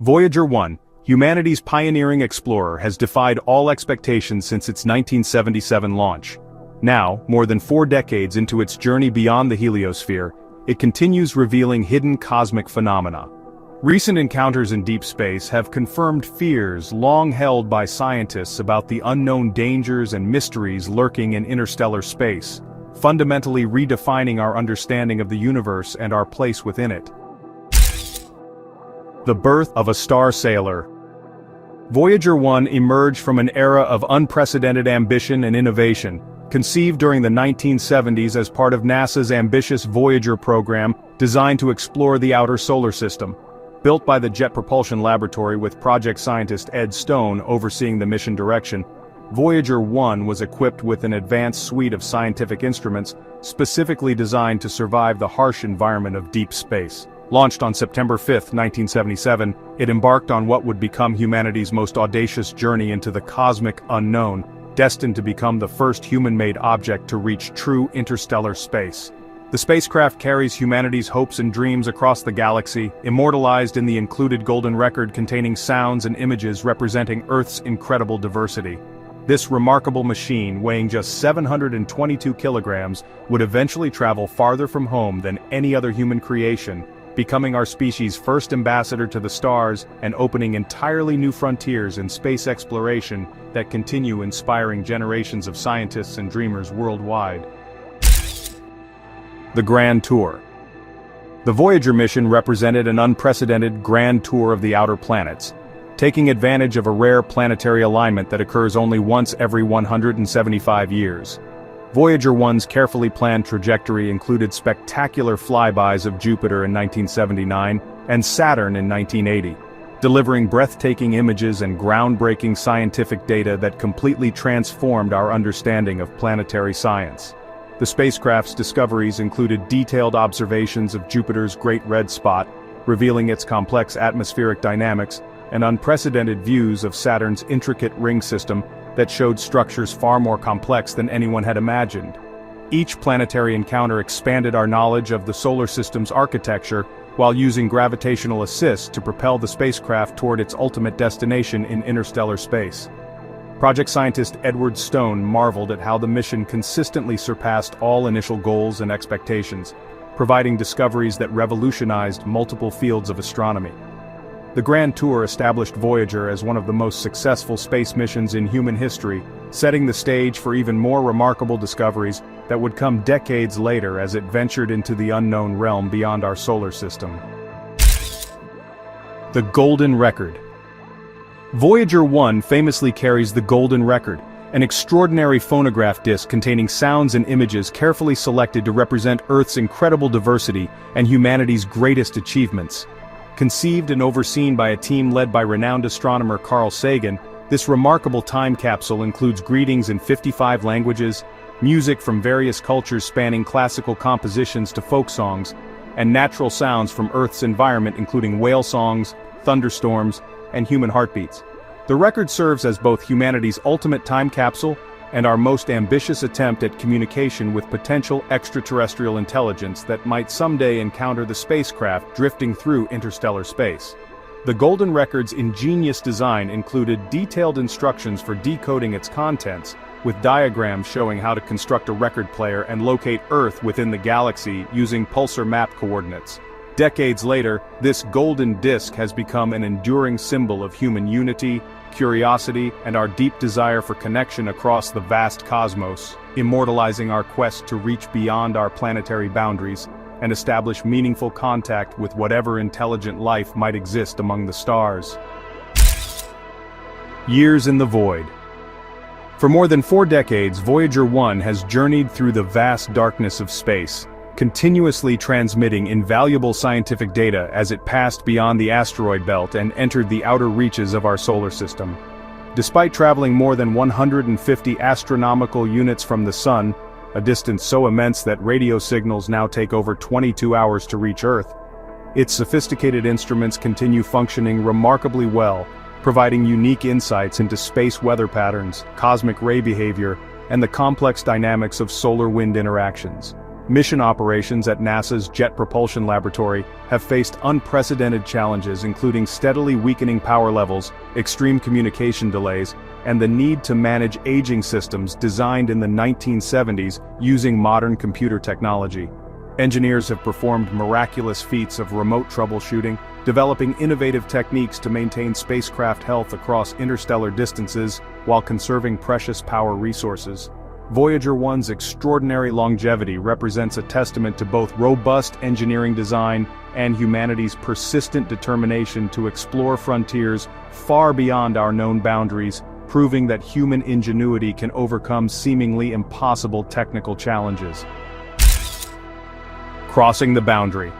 Voyager 1, humanity's pioneering explorer, has defied all expectations since its 1977 launch. Now, more than 4 decades into its journey beyond the heliosphere, it continues revealing hidden cosmic phenomena. Recent encounters in deep space have confirmed fears long held by scientists about the unknown dangers and mysteries lurking in interstellar space, fundamentally redefining our understanding of the universe and our place within it. The birth of a star sailor. Voyager 1 emerged from an era of unprecedented ambition and innovation, conceived during the 1970s as part of NASA's ambitious Voyager program designed to explore the outer solar system. Built by the Jet Propulsion Laboratory with project scientist Ed Stone overseeing the mission direction, Voyager 1 was equipped with an advanced suite of scientific instruments specifically designed to survive the harsh environment of deep space. Launched on September 5, 1977, it embarked on what would become humanity's most audacious journey into the cosmic unknown, destined to become the first human-made object to reach true interstellar space. The spacecraft carries humanity's hopes and dreams across the galaxy, immortalized in the included golden record containing sounds and images representing Earth's incredible diversity. This remarkable machine, weighing just 722 kilograms, would eventually travel farther from home than any other human creation, becoming our species' first ambassador to the stars and opening entirely new frontiers in space exploration that continue inspiring generations of scientists and dreamers worldwide. The Grand Tour. The Voyager mission represented an unprecedented grand tour of the outer planets, taking advantage of a rare planetary alignment that occurs only once every 175 years. Voyager 1's carefully planned trajectory included spectacular flybys of Jupiter in 1979 and Saturn in 1980, delivering breathtaking images and groundbreaking scientific data that completely transformed our understanding of planetary science. The spacecraft's discoveries included detailed observations of Jupiter's Great Red Spot, revealing its complex atmospheric dynamics, and unprecedented views of Saturn's intricate ring system that showed structures far more complex than anyone had imagined. Each planetary encounter expanded our knowledge of the solar system's architecture while using gravitational assist to propel the spacecraft toward its ultimate destination in interstellar space. Project scientist Edward Stone marveled at how the mission consistently surpassed all initial goals and expectations, providing discoveries that revolutionized multiple fields of astronomy. The Grand Tour established Voyager as one of the most successful space missions in human history, setting the stage for even more remarkable discoveries that would come decades later as it ventured into the unknown realm beyond our solar system. The Golden Record. Voyager 1 famously carries the Golden Record, an extraordinary phonograph disc containing sounds and images carefully selected to represent Earth's incredible diversity and humanity's greatest achievements. Conceived and overseen by a team led by renowned astronomer Carl Sagan, this remarkable time capsule includes greetings in 55 languages, music from various cultures spanning classical compositions to folk songs, and natural sounds from Earth's environment including whale songs, thunderstorms, and human heartbeats. The record serves as both humanity's ultimate time capsule and our most ambitious attempt at communication with potential extraterrestrial intelligence that might someday encounter the spacecraft drifting through interstellar space. The Golden Record's ingenious design included detailed instructions for decoding its contents, with diagrams showing how to construct a record player and locate Earth within the galaxy using pulsar map coordinates. Decades later, this golden disc has become an enduring symbol of human unity, curiosity, and our deep desire for connection across the vast cosmos, immortalizing our quest to reach beyond our planetary boundaries and establish meaningful contact with whatever intelligent life might exist among the stars. Years in the Void. For more than 4 decades, Voyager 1 has journeyed through the vast darkness of space, continuously transmitting invaluable scientific data as it passed beyond the asteroid belt and entered the outer reaches of our solar system. Despite traveling more than 150 astronomical units from the Sun, a distance so immense that radio signals now take over 22 hours to reach Earth, its sophisticated instruments continue functioning remarkably well, providing unique insights into space weather patterns, cosmic ray behavior, and the complex dynamics of solar-wind interactions. mission operations at NASA's Jet Propulsion Laboratory have faced unprecedented challenges, including steadily weakening power levels, extreme communication delays, and the need to manage aging systems designed in the 1970s using modern computer technology. Engineers have performed miraculous feats of remote troubleshooting, developing innovative techniques to maintain spacecraft health across interstellar distances while conserving precious power resources. Voyager 1's extraordinary longevity represents a testament to both robust engineering design and humanity's persistent determination to explore frontiers far beyond our known boundaries, proving that human ingenuity can overcome seemingly impossible technical challenges. Crossing the boundary.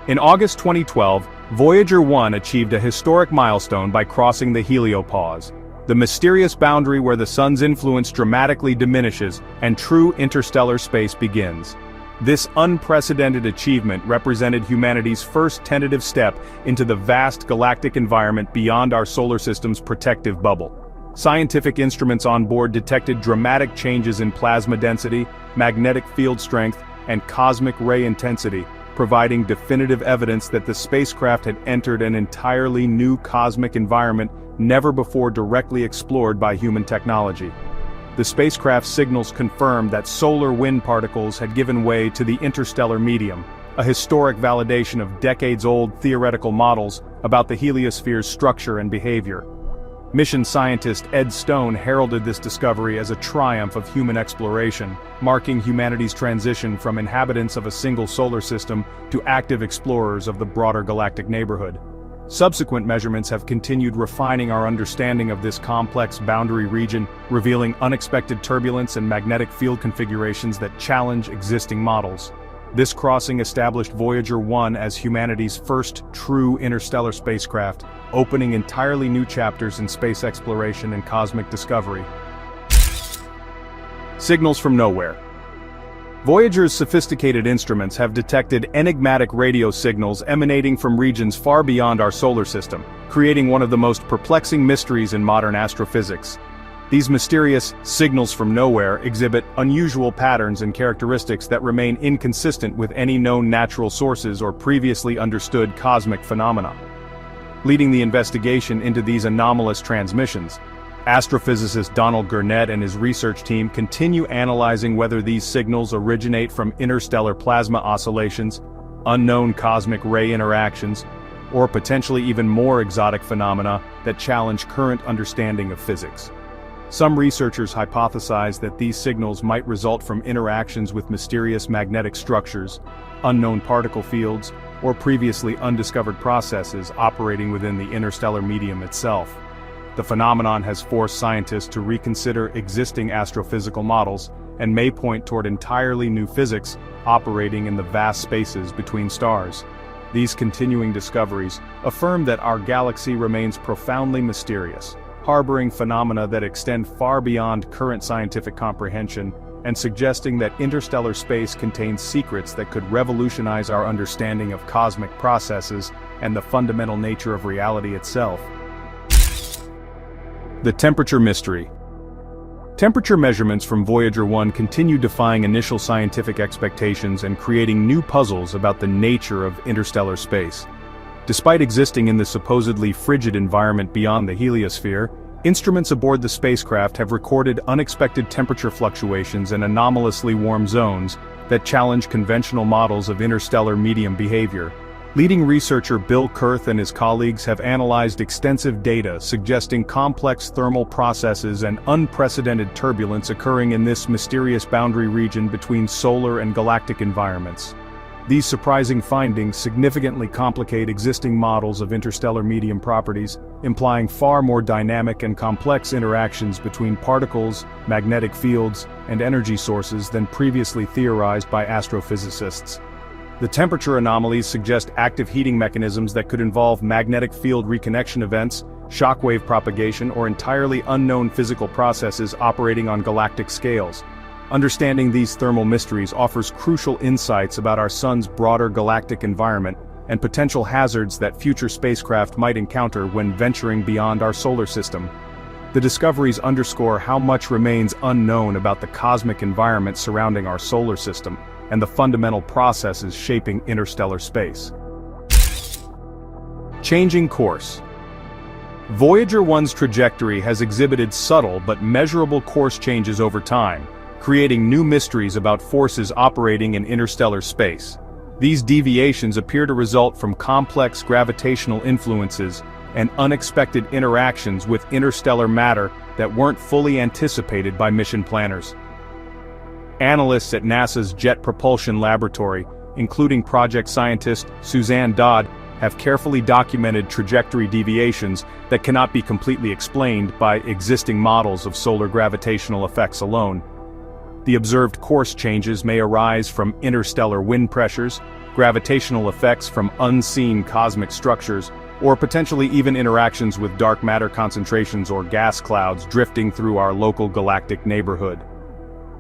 In August 2012, Voyager 1 achieved a historic milestone by crossing the heliopause, the mysterious boundary where the sun's influence dramatically diminishes and true interstellar space begins. This unprecedented achievement represented humanity's first tentative step into the vast galactic environment beyond our solar system's protective bubble. Scientific instruments on board detected dramatic changes in plasma density, magnetic field strength, and cosmic ray intensity, providing definitive evidence that the spacecraft had entered an entirely new cosmic environment never before directly explored by human technology. The spacecraft's signals confirmed that solar wind particles had given way to the interstellar medium, a historic validation of decades-old theoretical models about the heliosphere's structure and behavior. Mission scientist Ed Stone heralded this discovery as a triumph of human exploration, marking humanity's transition from inhabitants of a single solar system to active explorers of the broader galactic neighborhood. Subsequent measurements have continued refining our understanding of this complex boundary region, revealing unexpected turbulence and magnetic field configurations that challenge existing models. This crossing established Voyager 1 as humanity's first true interstellar spacecraft, opening entirely new chapters in space exploration and cosmic discovery. Signals from nowhere. Voyager's sophisticated instruments have detected enigmatic radio signals emanating from regions far beyond our solar system, creating one of the most perplexing mysteries in modern astrophysics. These mysterious signals from nowhere exhibit unusual patterns and characteristics that remain inconsistent with any known natural sources or previously understood cosmic phenomena. Leading the investigation into these anomalous transmissions, astrophysicist Donald Gurnett and his research team continue analyzing whether these signals originate from interstellar plasma oscillations, unknown cosmic ray interactions, or potentially even more exotic phenomena that challenge current understanding of physics. Some researchers hypothesize that these signals might result from interactions with mysterious magnetic structures, unknown particle fields, or previously undiscovered processes operating within the interstellar medium itself. The phenomenon has forced scientists to reconsider existing astrophysical models and may point toward entirely new physics operating in the vast spaces between stars. These continuing discoveries affirm that our galaxy remains profoundly mysterious, harboring phenomena that extend far beyond current scientific comprehension and suggesting that interstellar space contains secrets that could revolutionize our understanding of cosmic processes and the fundamental nature of reality itself. The temperature mystery. Temperature measurements from Voyager 1 continue defying initial scientific expectations and creating new puzzles about the nature of interstellar space. Despite existing in the supposedly frigid environment beyond the heliosphere, instruments aboard the spacecraft have recorded unexpected temperature fluctuations and anomalously warm zones that challenge conventional models of interstellar medium behavior. Leading researcher Bill Kurth and his colleagues have analyzed extensive data suggesting complex thermal processes and unprecedented turbulence occurring in this mysterious boundary region between solar and galactic environments. These surprising findings significantly complicate existing models of interstellar medium properties, implying far more dynamic and complex interactions between particles, magnetic fields, and energy sources than previously theorized by astrophysicists. The temperature anomalies suggest active heating mechanisms that could involve magnetic field reconnection events, shockwave propagation, or entirely unknown physical processes operating on galactic scales. Understanding these thermal mysteries offers crucial insights about our sun's broader galactic environment and potential hazards that future spacecraft might encounter when venturing beyond our solar system. The discoveries underscore how much remains unknown about the cosmic environment surrounding our solar system, and the fundamental processes shaping interstellar space. Changing course. Voyager 1's trajectory has exhibited subtle but measurable course changes over time, creating new mysteries about forces operating in interstellar space. These deviations appear to result from complex gravitational influences and unexpected interactions with interstellar matter that weren't fully anticipated by mission planners. Analysts at NASA's Jet Propulsion Laboratory, including project scientist Suzanne Dodd, have carefully documented trajectory deviations that cannot be completely explained by existing models of solar gravitational effects alone. The observed course changes may arise from interstellar wind pressures, gravitational effects from unseen cosmic structures, or potentially even interactions with dark matter concentrations or gas clouds drifting through our local galactic neighborhood.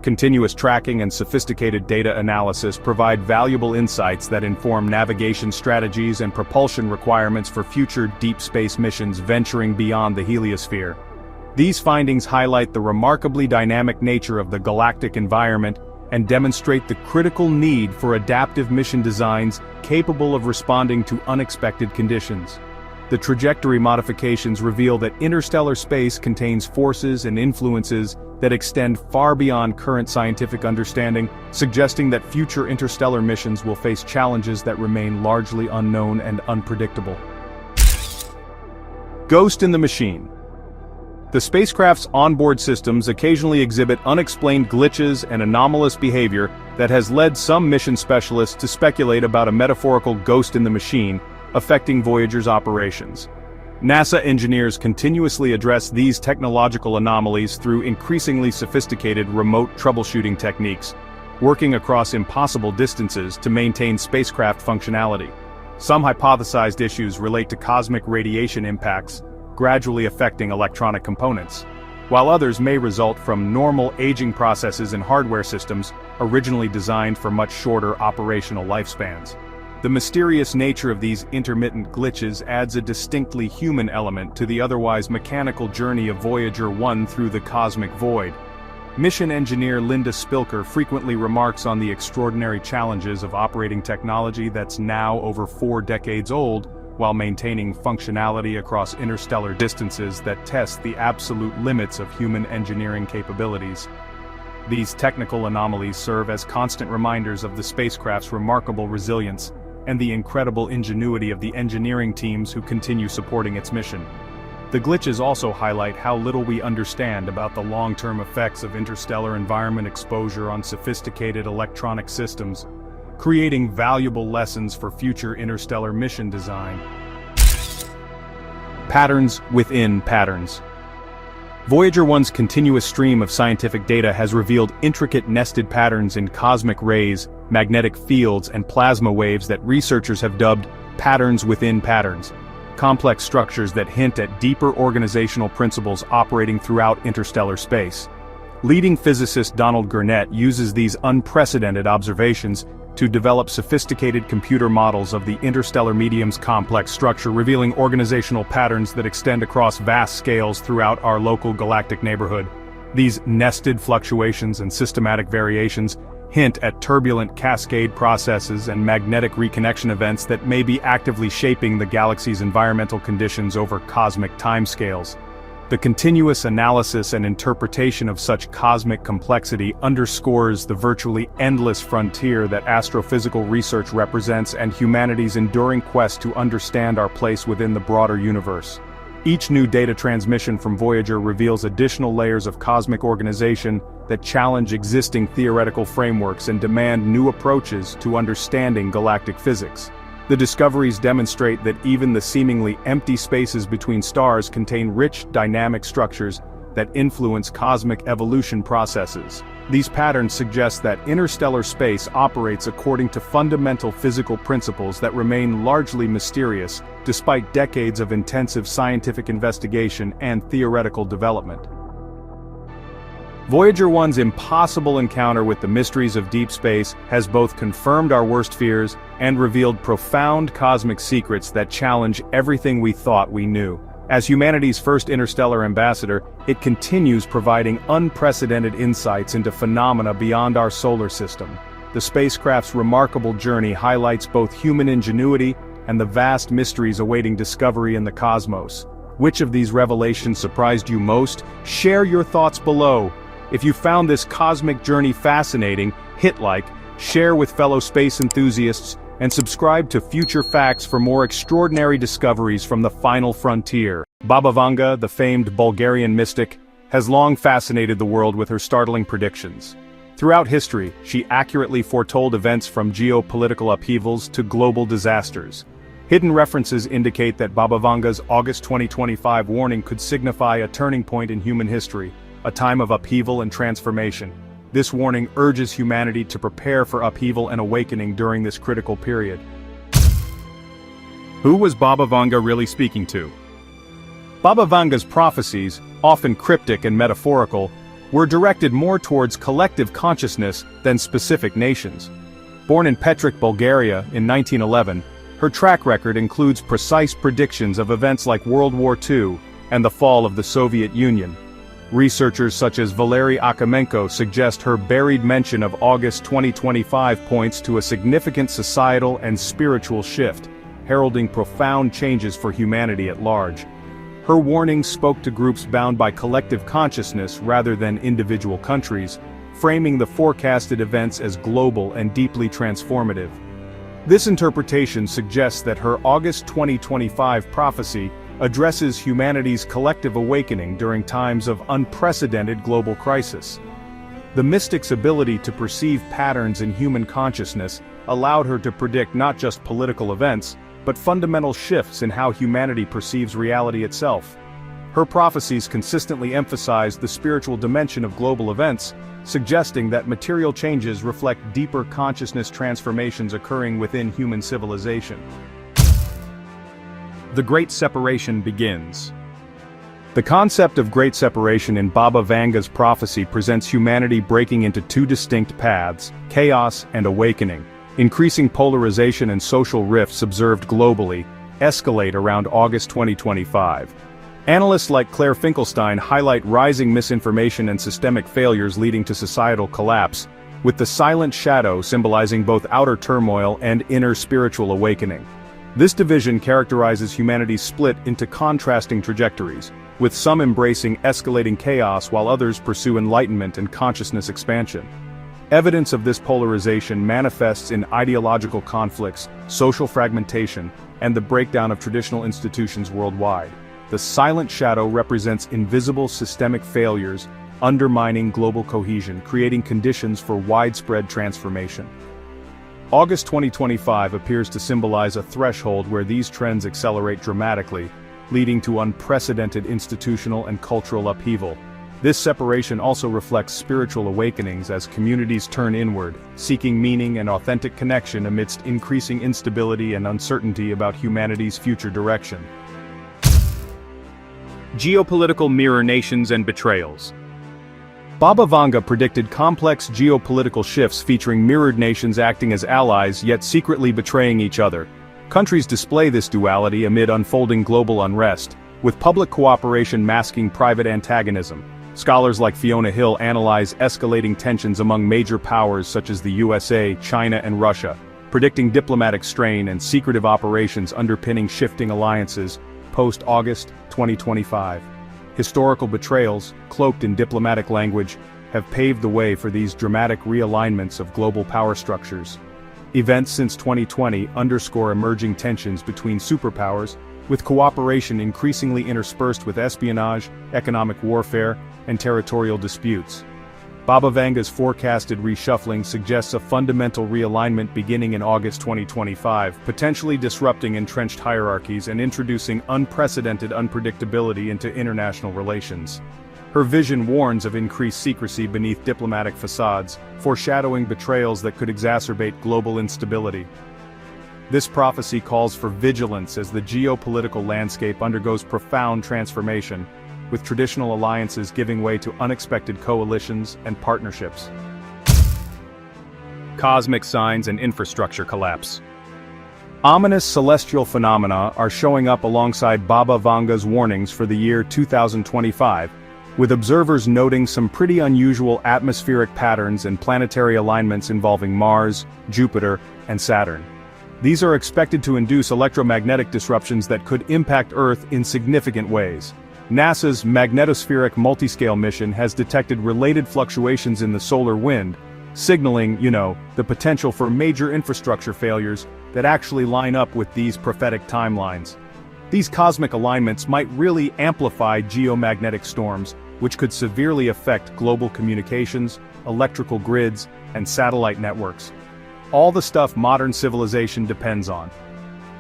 Continuous tracking and sophisticated data analysis provide valuable insights that inform navigation strategies and propulsion requirements for future deep space missions venturing beyond the heliosphere. These findings highlight the remarkably dynamic nature of the galactic environment and demonstrate the critical need for adaptive mission designs capable of responding to unexpected conditions. The trajectory modifications reveal that interstellar space contains forces and influences that extend far beyond current scientific understanding, suggesting that future interstellar missions will face challenges that remain largely unknown and unpredictable. Ghost in the machine. The spacecraft's onboard systems occasionally exhibit unexplained glitches and anomalous behavior that has led some mission specialists to speculate about a metaphorical ghost in the machine affecting Voyager's operations. NASA engineers continuously address these technological anomalies through increasingly sophisticated remote troubleshooting techniques, working across impossible distances to maintain spacecraft functionality. Some hypothesized issues relate to cosmic radiation impacts, gradually affecting electronic components, while others may result from normal aging processes in hardware systems originally designed for much shorter operational lifespans. The mysterious nature of these intermittent glitches adds a distinctly human element to the otherwise mechanical journey of Voyager 1 through the cosmic void. Mission engineer Linda Spilker frequently remarks on the extraordinary challenges of operating technology that's now over 4 decades old, while maintaining functionality across interstellar distances that test the absolute limits of human engineering capabilities. These technical anomalies serve as constant reminders of the spacecraft's remarkable resilience and the incredible ingenuity of the engineering teams who continue supporting its mission. The glitches also highlight how little we understand about the long-term effects of interstellar environment exposure on sophisticated electronic systems, creating valuable lessons for future interstellar mission design. Patterns within patterns. Voyager 1's continuous stream of scientific data has revealed intricate nested patterns in cosmic rays, magnetic fields, and plasma waves that researchers have dubbed patterns within patterns, complex structures that hint at deeper organizational principles operating throughout interstellar space. Leading physicist Donald Gurnett uses these unprecedented observations to develop sophisticated computer models of the interstellar medium's complex structure, revealing organizational patterns that extend across vast scales throughout our local galactic neighborhood. These nested fluctuations and systematic variations hint at turbulent cascade processes and magnetic reconnection events that may be actively shaping the galaxy's environmental conditions over cosmic timescales. The continuous analysis and interpretation of such cosmic complexity underscores the virtually endless frontier that astrophysical research represents and humanity's enduring quest to understand our place within the broader universe. Each new data transmission from Voyager reveals additional layers of cosmic organization that challenge existing theoretical frameworks and demand new approaches to understanding galactic physics. The discoveries demonstrate that even the seemingly empty spaces between stars contain rich, dynamic structures that influence cosmic evolution processes. These patterns suggest that interstellar space operates according to fundamental physical principles that remain largely mysterious, despite decades of intensive scientific investigation and theoretical development. Voyager 1's impossible encounter with the mysteries of deep space has both confirmed our worst fears and revealed profound cosmic secrets that challenge everything we thought we knew. As humanity's first interstellar ambassador, it continues providing unprecedented insights into phenomena beyond our solar system. the spacecraft's remarkable journey highlights both human ingenuity and the vast mysteries awaiting discovery in the cosmos. Which of these revelations surprised you most? Share your thoughts below. If you found this cosmic journey fascinating, hit like, share with fellow space enthusiasts, and subscribe to Future Facts for more extraordinary discoveries from the final frontier. Baba Vanga, the famed Bulgarian mystic, has long fascinated the world with her startling predictions. Throughout history, she accurately foretold events from geopolitical upheavals to global disasters. Hidden references indicate that Baba Vanga's August 2025 warning could signify a turning point in human history, a time of upheaval and transformation. This warning urges humanity to prepare for upheaval and awakening during this critical period. Who was Baba Vanga really speaking to? Baba Vanga's prophecies, often cryptic and metaphorical, were directed more towards collective consciousness than specific nations. Born in Petric, Bulgaria, in 1911, her track record includes precise predictions of events like World War II and the fall of the Soviet Union. Researchers such as Valery Akamenko suggest her buried mention of August 2025 points to a significant societal and spiritual shift, heralding profound changes for humanity at large. Her warnings spoke to groups bound by collective consciousness rather than individual countries, framing the forecasted events as global and deeply transformative. This interpretation suggests that her August 2025 prophecy addresses humanity's collective awakening during times of unprecedented global crisis. The mystic's ability to perceive patterns in human consciousness allowed her to predict not just political events, but fundamental shifts in how humanity perceives reality itself. Her prophecies consistently emphasized the spiritual dimension of global events, suggesting that material changes reflect deeper consciousness transformations occurring within human civilization. The Great Separation begins. The concept of Great Separation in Baba Vanga's prophecy presents humanity breaking into two distinct paths, chaos and awakening. Increasing polarization and social rifts observed globally escalate around August 2025. Analysts like Claire Finkelstein highlight rising misinformation and systemic failures leading to societal collapse, with the silent shadow symbolizing both outer turmoil and inner spiritual awakening. This division characterizes humanity's split into contrasting trajectories, with some embracing escalating chaos while others pursue enlightenment and consciousness expansion. Evidence of this polarization manifests in ideological conflicts, social fragmentation, and the breakdown of traditional institutions worldwide. The silent shadow represents invisible systemic failures, undermining global cohesion, creating conditions for widespread transformation. August 2025 appears to symbolize a threshold where these trends accelerate dramatically, leading to unprecedented institutional and cultural upheaval. This separation also reflects spiritual awakenings as communities turn inward, seeking meaning and authentic connection amidst increasing instability and uncertainty about humanity's future direction. Geopolitical mirror nations and betrayals. Baba Vanga predicted complex geopolitical shifts featuring mirrored nations acting as allies yet secretly betraying each other. Countries display this duality amid unfolding global unrest, with public cooperation masking private antagonism. Scholars like Fiona Hill analyze escalating tensions among major powers such as the USA, China, and Russia, predicting diplomatic strain and secretive operations underpinning shifting alliances post-August 2025. Historical betrayals, cloaked in diplomatic language, have paved the way for these dramatic realignments of global power structures. Events since 2020 underscore emerging tensions between superpowers, with cooperation increasingly interspersed with espionage, economic warfare, and territorial disputes. Baba Vanga's forecasted reshuffling suggests a fundamental realignment beginning in August 2025, potentially disrupting entrenched hierarchies and introducing unprecedented unpredictability into international relations. Her vision warns of increased secrecy beneath diplomatic facades, foreshadowing betrayals that could exacerbate global instability. This prophecy calls for vigilance as the geopolitical landscape undergoes profound transformation, with traditional alliances giving way to unexpected coalitions and partnerships. Cosmic signs and infrastructure collapse. Ominous celestial phenomena are showing up alongside Baba Vanga's warnings for the year 2025, with observers noting some pretty unusual atmospheric patterns and planetary alignments involving Mars, Jupiter, and Saturn. These are expected to induce electromagnetic disruptions that could impact Earth in significant ways. NASA's magnetospheric multiscale mission has detected related fluctuations in the solar wind, signaling, the potential for major infrastructure failures that actually line up with these prophetic timelines. These cosmic alignments might really amplify geomagnetic storms, which could severely affect global communications, electrical grids, and satellite networks. All the stuff modern civilization depends on.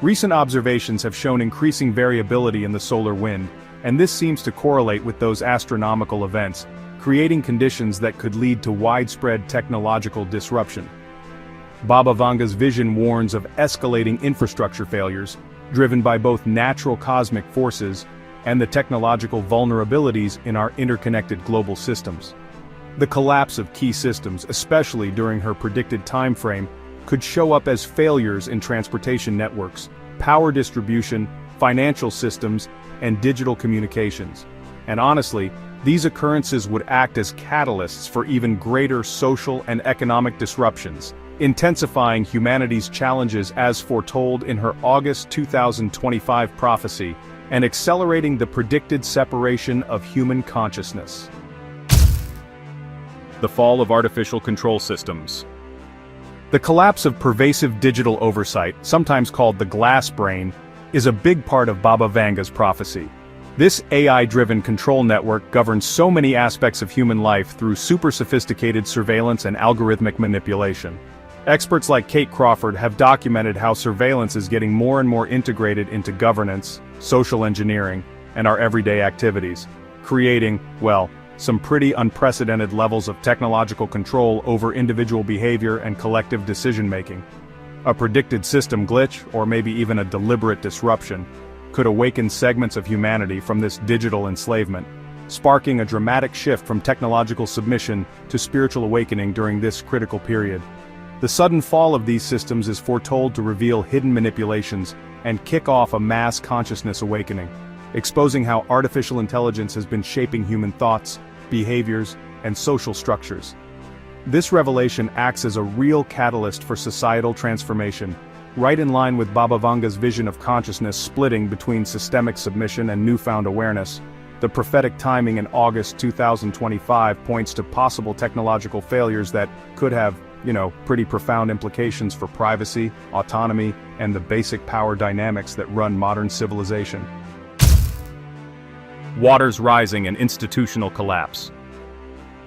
Recent observations have shown increasing variability in the solar wind, and this seems to correlate with those astronomical events, creating conditions that could lead to widespread technological disruption. Baba Vanga's vision warns of escalating infrastructure failures, driven by both natural cosmic forces and the technological vulnerabilities in our interconnected global systems. The collapse of key systems, especially during her predicted time frame, could show up as failures in transportation networks, power distribution, financial systems, and digital communications. And honestly, these occurrences would act as catalysts for even greater social and economic disruptions, intensifying humanity's challenges as foretold in her August 2025 prophecy, and accelerating the predicted separation of human consciousness. The fall of artificial control systems. The collapse of pervasive digital oversight, sometimes called the glass brain, is a big part of Baba Vanga's prophecy. This AI-driven control network governs so many aspects of human life through super-sophisticated surveillance and algorithmic manipulation. Experts like Kate Crawford have documented how surveillance is getting more and more integrated into governance, social engineering, and our everyday activities, creating, some pretty unprecedented levels of technological control over individual behavior and collective decision-making. A predicted system glitch, or maybe even a deliberate disruption, could awaken segments of humanity from this digital enslavement, sparking a dramatic shift from technological submission to spiritual awakening during this critical period. The sudden fall of these systems is foretold to reveal hidden manipulations and kick off a mass consciousness awakening, exposing how artificial intelligence has been shaping human thoughts, behaviors, and social structures. This revelation acts as a real catalyst for societal transformation, right in line with Baba Vanga's vision of consciousness splitting between systemic submission and newfound awareness. The prophetic timing in August 2025 points to possible technological failures that could have, pretty profound implications for privacy, autonomy, and the basic power dynamics that run modern civilization. Waters rising and institutional collapse.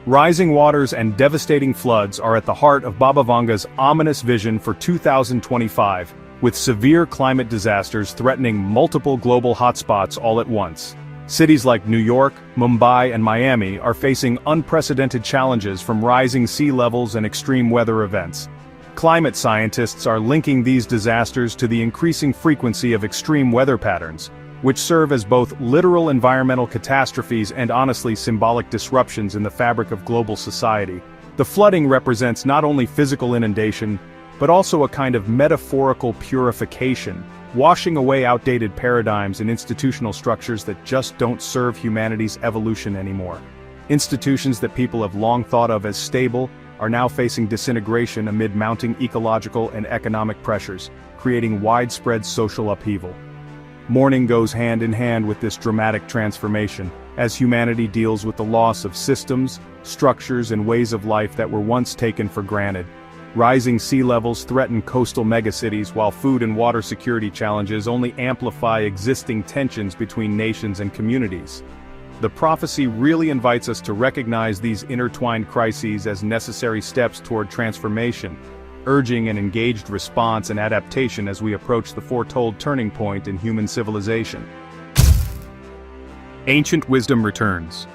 Rising waters and devastating floods are at the heart of Baba Vanga's ominous vision for 2025, with severe climate disasters threatening multiple global hotspots all at once. Cities like New York, Mumbai, and Miami are facing unprecedented challenges from rising sea levels and extreme weather events. Climate scientists are linking these disasters to the increasing frequency of extreme weather patterns, which serve as both literal environmental catastrophes and honestly symbolic disruptions in the fabric of global society. The flooding represents not only physical inundation, but also a kind of metaphorical purification, washing away outdated paradigms and institutional structures that just don't serve humanity's evolution anymore. Institutions that people have long thought of as stable are now facing disintegration amid mounting ecological and economic pressures, creating widespread social upheaval. Mourning goes hand in hand with this dramatic transformation, as humanity deals with the loss of systems, structures, and ways of life that were once taken for granted. Rising sea levels threaten coastal megacities, while food and water security challenges only amplify existing tensions between nations and communities. The prophecy really invites us to recognize these intertwined crises as necessary steps toward transformation, urging an engaged response and adaptation as we approach the foretold turning point in human civilization. Ancient wisdom returns.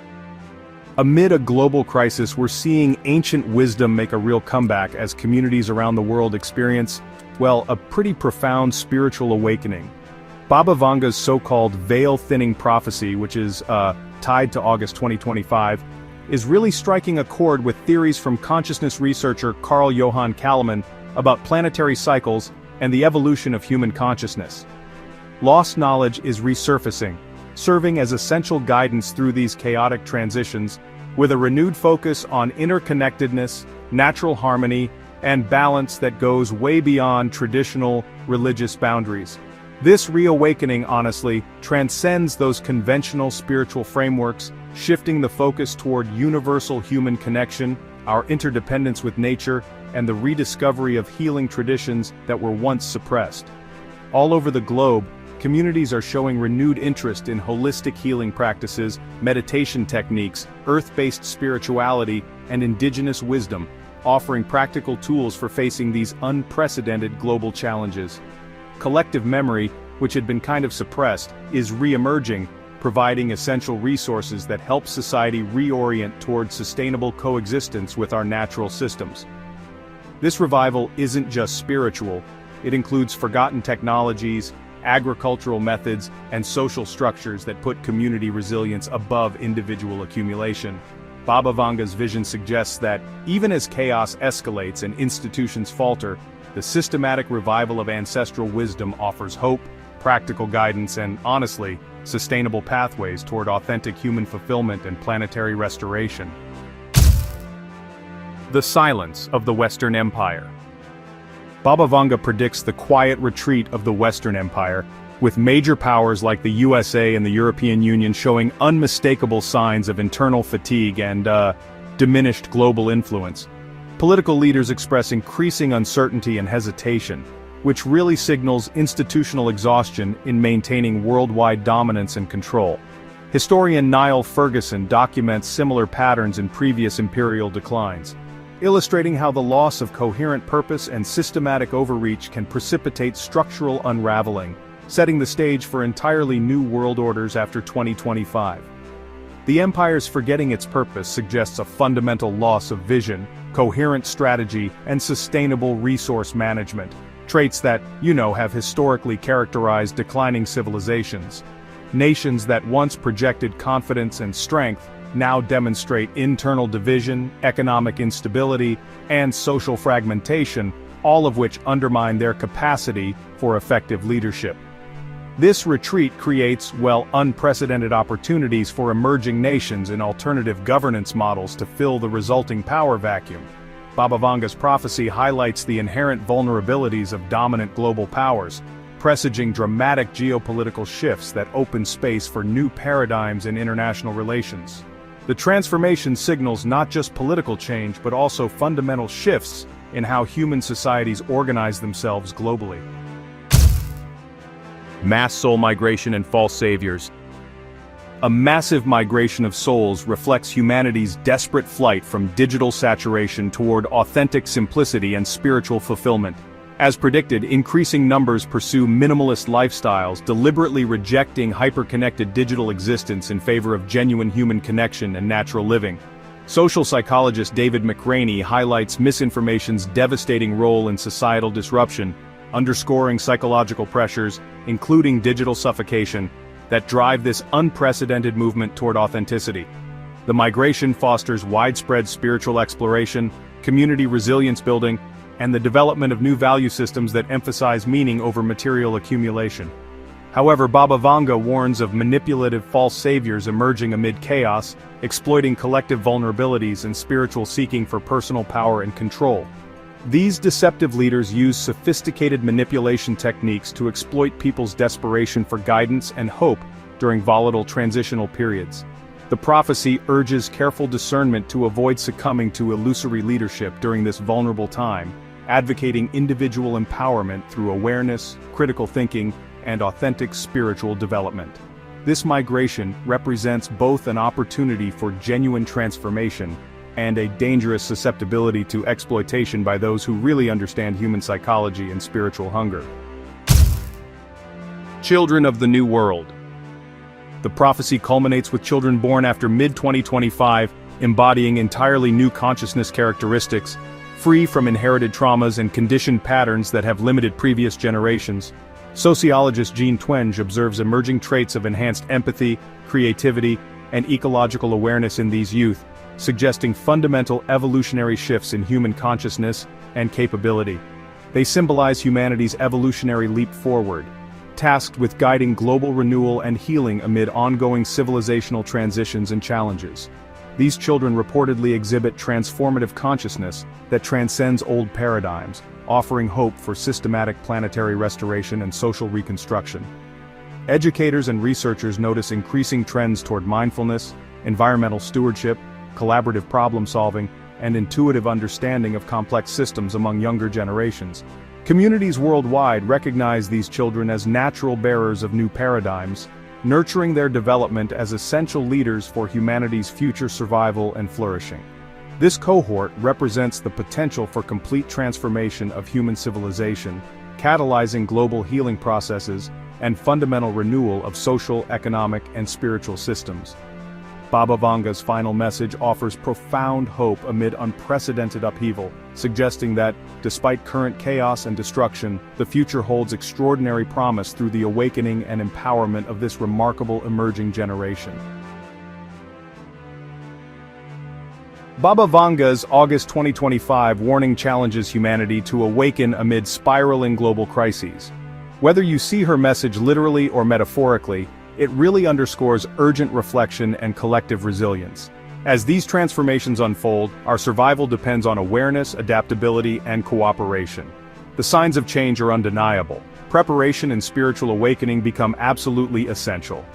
Amid a global crisis, we're seeing ancient wisdom make a real comeback as communities around the world experience, a pretty profound spiritual awakening. Baba Vanga's so-called veil-thinning prophecy, which is tied to August 2025, is really striking a chord with theories from consciousness researcher Carl Johann Kallmann about planetary cycles and the evolution of human consciousness. Lost knowledge is resurfacing, serving as essential guidance through these chaotic transitions, with a renewed focus on interconnectedness, natural harmony, and balance that goes way beyond traditional religious boundaries. This reawakening, honestly, transcends those conventional spiritual frameworks, shifting the focus toward universal human connection, our interdependence with nature, and the rediscovery of healing traditions that were once suppressed. All over the globe, communities are showing renewed interest in holistic healing practices, meditation techniques, earth-based spirituality, and indigenous wisdom, offering practical tools for facing these unprecedented global challenges. Collective memory, which had been kind of suppressed, is re-emerging, providing essential resources that help society reorient toward sustainable coexistence with our natural systems. This revival isn't just spiritual, it includes forgotten technologies, agricultural methods, and social structures that put community resilience above individual accumulation. Baba Vanga's vision suggests that, even as chaos escalates and institutions falter, the systematic revival of ancestral wisdom offers hope, practical guidance, and, honestly, sustainable pathways toward authentic human fulfillment and planetary restoration. The silence of the Western Empire. Baba Vanga predicts the quiet retreat of the Western Empire, with major powers like the USA and the European Union showing unmistakable signs of internal fatigue and, diminished global influence. Political leaders express increasing uncertainty and hesitation, which really signals institutional exhaustion in maintaining worldwide dominance and control. Historian Niall Ferguson documents similar patterns in previous imperial declines, illustrating how the loss of coherent purpose and systematic overreach can precipitate structural unraveling, setting the stage for entirely new world orders after 2025. The empire's forgetting its purpose suggests a fundamental loss of vision, coherent strategy, and sustainable resource management, traits that, have historically characterized declining civilizations. Nations that once projected confidence and strength now demonstrate internal division, economic instability, and social fragmentation, all of which undermine their capacity for effective leadership. This retreat creates, unprecedented opportunities for emerging nations and alternative governance models to fill the resulting power vacuum. Baba Vanga's prophecy highlights the inherent vulnerabilities of dominant global powers, presaging dramatic geopolitical shifts that open space for new paradigms in international relations. The transformation signals not just political change but also fundamental shifts in how human societies organize themselves globally. Mass soul migration and false saviors. A massive migration of souls reflects humanity's desperate flight from digital saturation toward authentic simplicity and spiritual fulfillment. As predicted, increasing numbers pursue minimalist lifestyles, deliberately rejecting hyper-connected digital existence in favor of genuine human connection and natural living. Social psychologist David McRaney highlights misinformation's devastating role in societal disruption, underscoring psychological pressures, including digital suffocation, that drive this unprecedented movement toward authenticity. The migration fosters widespread spiritual exploration, community resilience building, and the development of new value systems that emphasize meaning over material accumulation. However, Baba Vanga warns of manipulative false saviors emerging amid chaos, exploiting collective vulnerabilities and spiritual seeking for personal power and control. These deceptive leaders use sophisticated manipulation techniques to exploit people's desperation for guidance and hope during volatile transitional periods. The prophecy urges careful discernment to avoid succumbing to illusory leadership during this vulnerable time, advocating individual empowerment through awareness, critical thinking, and authentic spiritual development. This migration represents both an opportunity for genuine transformation and a dangerous susceptibility to exploitation by those who really understand human psychology and spiritual hunger. Children of the New World. The prophecy culminates with children born after mid-2025, embodying entirely new consciousness characteristics, free from inherited traumas and conditioned patterns that have limited previous generations. Sociologist Jean Twenge observes emerging traits of enhanced empathy, creativity, and ecological awareness in these youth, suggesting fundamental evolutionary shifts in human consciousness and capability. They symbolize humanity's evolutionary leap forward, tasked with guiding global renewal and healing amid ongoing civilizational transitions and challenges. These children reportedly exhibit transformative consciousness that transcends old paradigms, offering hope for systematic planetary restoration and social reconstruction. Educators and researchers notice increasing trends toward mindfulness, environmental stewardship, collaborative problem-solving, and intuitive understanding of complex systems among younger generations. Communities worldwide recognize these children as natural bearers of new paradigms, nurturing their development as essential leaders for humanity's future survival and flourishing. This cohort represents the potential for complete transformation of human civilization, catalyzing global healing processes and fundamental renewal of social, economic, and spiritual systems. Baba Vanga's final message offers profound hope amid unprecedented upheaval, suggesting that, despite current chaos and destruction, the future holds extraordinary promise through the awakening and empowerment of this remarkable emerging generation. Baba Vanga's August 2025 warning challenges humanity to awaken amid spiraling global crises. Whether you see her message literally or metaphorically, it really underscores urgent reflection and collective resilience. As these transformations unfold, our survival depends on awareness, adaptability, and cooperation. The signs of change are undeniable. Preparation and spiritual awakening become absolutely essential.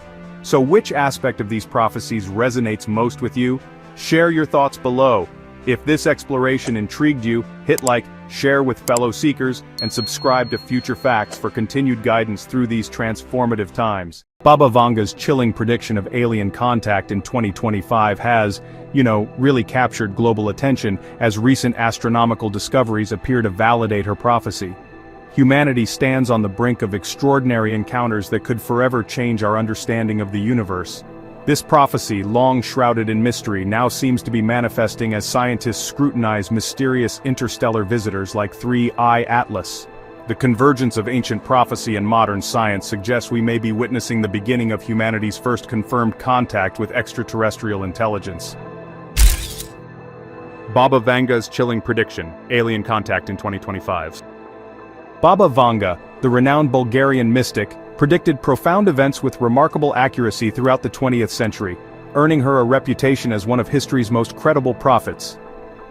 So which aspect of these prophecies resonates most with you? Share your thoughts below. If this exploration intrigued you, hit like, share with fellow seekers, and subscribe to Future Facts for continued guidance through these transformative times. Baba Vanga's chilling prediction of alien contact in 2025 has, really captured global attention as recent astronomical discoveries appear to validate her prophecy. Humanity stands on the brink of extraordinary encounters that could forever change our understanding of the universe. This prophecy, long shrouded in mystery, now seems to be manifesting as scientists scrutinize mysterious interstellar visitors like 3I Atlas. The convergence of ancient prophecy and modern science suggests we may be witnessing the beginning of humanity's first confirmed contact with extraterrestrial intelligence. Baba Vanga's chilling prediction, alien contact in 2025. Baba Vanga, the renowned Bulgarian mystic, predicted profound events with remarkable accuracy throughout the 20th century, earning her a reputation as one of history's most credible prophets.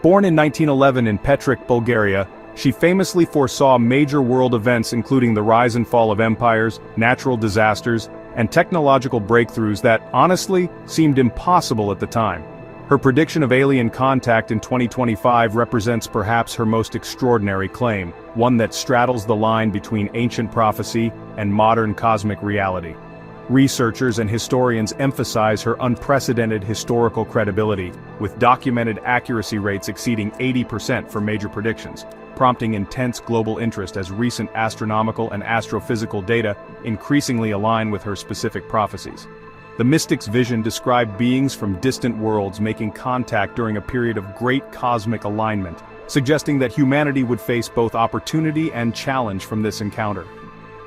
Born in 1911 in Petric, Bulgaria, she famously foresaw major world events including the rise and fall of empires, natural disasters, and technological breakthroughs that, honestly, seemed impossible at the time. Her prediction of alien contact in 2025 represents perhaps her most extraordinary claim, one that straddles the line between ancient prophecy and modern cosmic reality. Researchers and historians emphasize her unprecedented historical credibility, with documented accuracy rates exceeding 80% for major predictions, prompting intense global interest as recent astronomical and astrophysical data increasingly align with her specific prophecies. The mystic's vision described beings from distant worlds making contact during a period of great cosmic alignment, suggesting that humanity would face both opportunity and challenge from this encounter.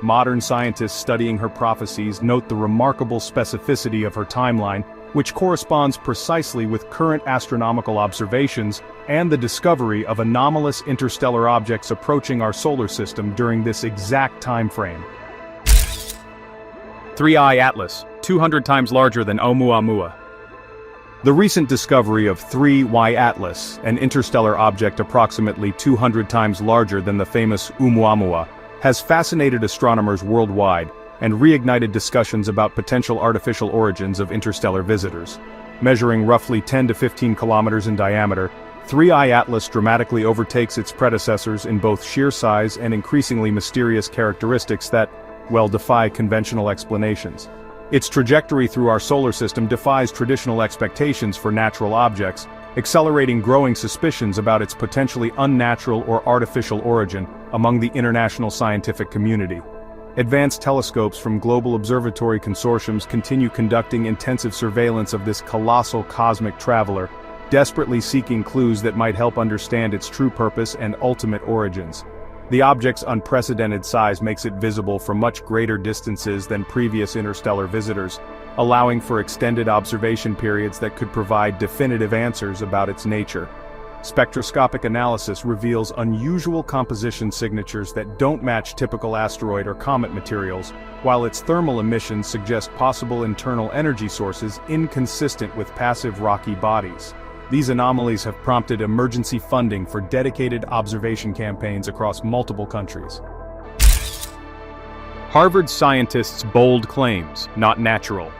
Modern scientists studying her prophecies note the remarkable specificity of her timeline, which corresponds precisely with current astronomical observations and the discovery of anomalous interstellar objects approaching our solar system during this exact time frame. 3I Atlas, 200 times larger than Oumuamua. The recent discovery of 3Y Atlas, an interstellar object approximately 200 times larger than the famous Oumuamua, has fascinated astronomers worldwide and reignited discussions about potential artificial origins of interstellar visitors. Measuring roughly 10 to 15 kilometers in diameter, 3I Atlas dramatically overtakes its predecessors in both sheer size and increasingly mysterious characteristics that, defy conventional explanations. Its trajectory through our solar system defies traditional expectations for natural objects, accelerating growing suspicions about its potentially unnatural or artificial origin among the international scientific community. Advanced telescopes from global observatory consortiums continue conducting intensive surveillance of this colossal cosmic traveler, desperately seeking clues that might help understand its true purpose and ultimate origins. The object's unprecedented size makes it visible from much greater distances than previous interstellar visitors, allowing for extended observation periods that could provide definitive answers about its nature. Spectroscopic analysis reveals unusual composition signatures that don't match typical asteroid or comet materials, while its thermal emissions suggest possible internal energy sources inconsistent with passive rocky bodies. These anomalies have prompted emergency funding for dedicated observation campaigns across multiple countries. Harvard scientists' bold claims, not natural.